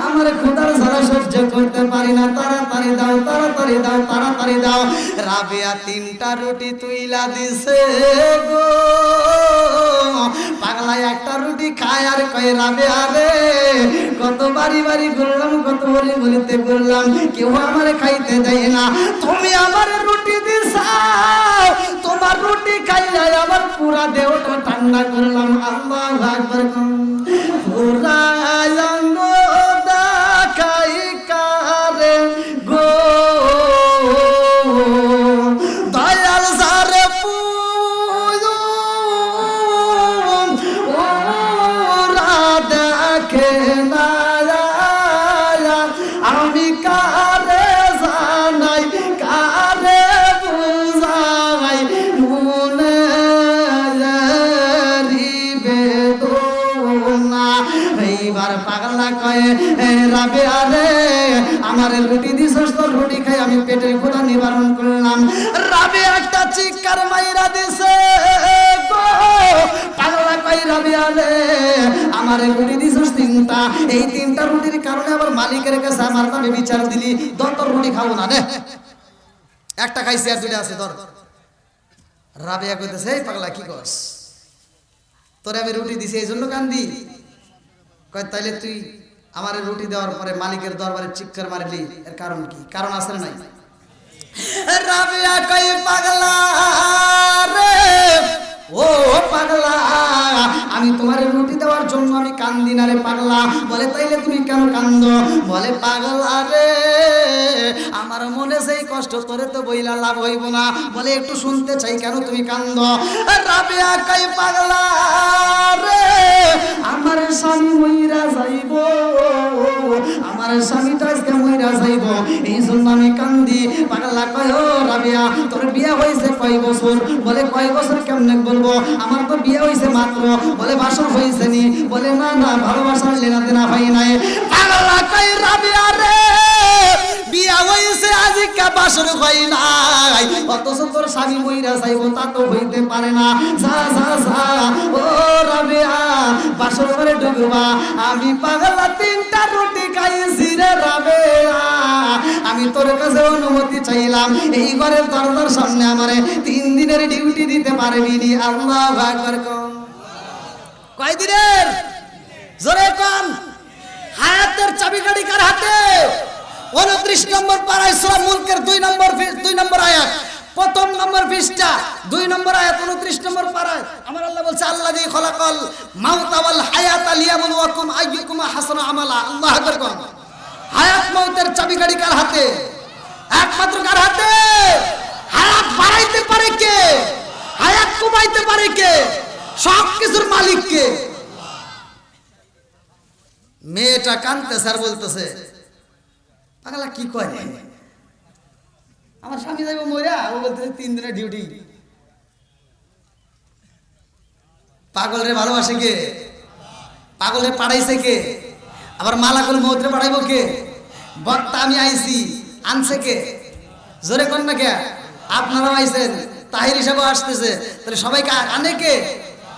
[SPEAKER 1] আমার ক্ষুধার জ্বালা সহ্য করতে পারি না, তাড়াতাড়ি দাও, তাড়াতাড়ি দাও, তাড়াতাড়ি দাও। রাবেয়া 3টা রুটি তুইলা দিছে গো, পাগলা একটা রুটি খায় আর কয় রাবেয়া রে, কত বাড়ি বাড়ি ঘুরলাম, কত বলি বলিতে ঘুরলাম, কেউ আমার খাইতে দেয় না, তুমি আমার রুটি দিছাও, তোমার রুটি খাইলে আমার পুরা দেহটা ঠান্ডা করলাম। আল্লাহু আকবার। পুরা অঙ্গ দেখাই কারে গো, দয়াল সারে পুরা দেখে না, আমি কারে জানাই, কারে বুঝাই, মনে বেদনা। এইবার পাগলা কয়ে রাবেয়া রে, আমার রুটি দিছস, তোর রুটি খাই আমি পেটের ক্ষুধা নিবারণ করলাম। রাবেয়া একটা চিৎকার মাইরা দিছে গো, পাগলা কয় রাবেয়া রে, আমার রুটি দিছস 3টা, এই 3টা রুটির কারণে আমার মালিকের কাছে আমার নামে বিচার দিলি, তোর রুটি খাবো না রে, একটা খাইছি আর 2টা আছে ধর। রাবেয়া কইতেছে, এই পাগলা কি করস, তোরে আমি রুটি দিছি এই জন্য কান্দি? কয় তাইলে তুই আমার রুটি দেওয়ার পরে মালিকের দরবারে চিৎকার মারলি, এর কারণ কি? কারণ আছে না নাই? রাবেয়া কয় পাগলা রে, ও পাগলা, আমি তোমার রুটি দেওয়ার জন্য আমি কান্দি না রে পাগলা। বলে তাইলে তুমি কেন কান্দো? বলে পাগলা রে, আমার মনে সেই কষ্ট, তোরে তো বইলা লাভ হইব না, বলে একটু শুনতে চাই কেন তুমি কান্দো? রাবেয়া কয় পাগলা রে, আমার স্বামী মইরা যাইব, আমার স্বামীটা আজকে মইরা যাইব, এই জন্য আমি কান্দি। পাগলা কয়, ও রাবেয়া, তোর বিয়ে হয়েছে কয় বছর? বলে কয় বছর কেমনে বলবো, আমার তো বিয়ে হয়েছে মাত্র। বলে বাসর হয়েছে নি? বলে না না, ভালোবাসার লেনা দেনা হয় নাই। পাগলা কয় রাবেয়া রে, বিয়া হয়েছে আজকে বাসর হয় নাই, অথচ তোর স্বামী মইরা যাইব, তা তো হইতে পারে না। যা যা যা, ও রাবেয়া, বাসর ঘরে ঢুকবা। আমি পাগলা 3টা রুটি খাইছি রে রাবেয়া, আমি তোর কাছে অনুমতি চাইলাম, এই ঘরের দরজার সামনে আমারে 3 দিনের ডিউটি দিতে পারবি নি? আল্লাহু আকবার। কয় দিনের? জোরে কোন। হায়াতের চাবিকাঠি কার হাতে? 29 নম্বর পারায় সূরা মুলকের 2 নম্বর আয়াত, প্রথম নম্বর পৃষ্ঠা 2 নম্বর আয়াত 29 নম্বর পারায় আমার আল্লাহ বলছে আল্লাযী খলাকাল মাউতা ওয়াল হায়াতা লিয়াবলুয়াকুম আইয়ুকুম আহসানু আমালা। আল্লাহু আকবার কোন। হায়াত মউতের চাবিকাঠি কার হাতে? একমাত্র কার হাতে? হায়াত বাড়াইতে পারে কে? হায়াত কমাইতে পারে কে? সব কিছুর মালিক কে? মেয়েটা কাঁদতে স্যার বলতেছে পাগলা কি কয় আমার স্বামী যাইব মইরা, ও বলতেছে 3 দিনের ডিউটি। পাগল রে ভালোবাসে কে? পাগল রে পাঠাইছে কে? আবার মালাকুল মউত রে পাঠাইবো কে? বক্তা আমি আইছি আনছে কে? জোরে কোন না কে? আপনারাও আইছেন, তাহির হিসাবে আসতেছে, তাহলে সবাইকে আনে কে?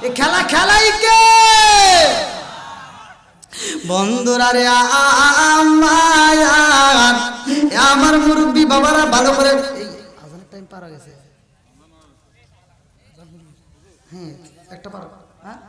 [SPEAKER 1] এ খেলা খেলাই কে? বন্ধুরা রে আমার মুরব্বী বাবারা ভালো করে, এই আজানের টাইম পার হয়ে গেছে। হ্যাঁ একটা পার, হ্যাঁ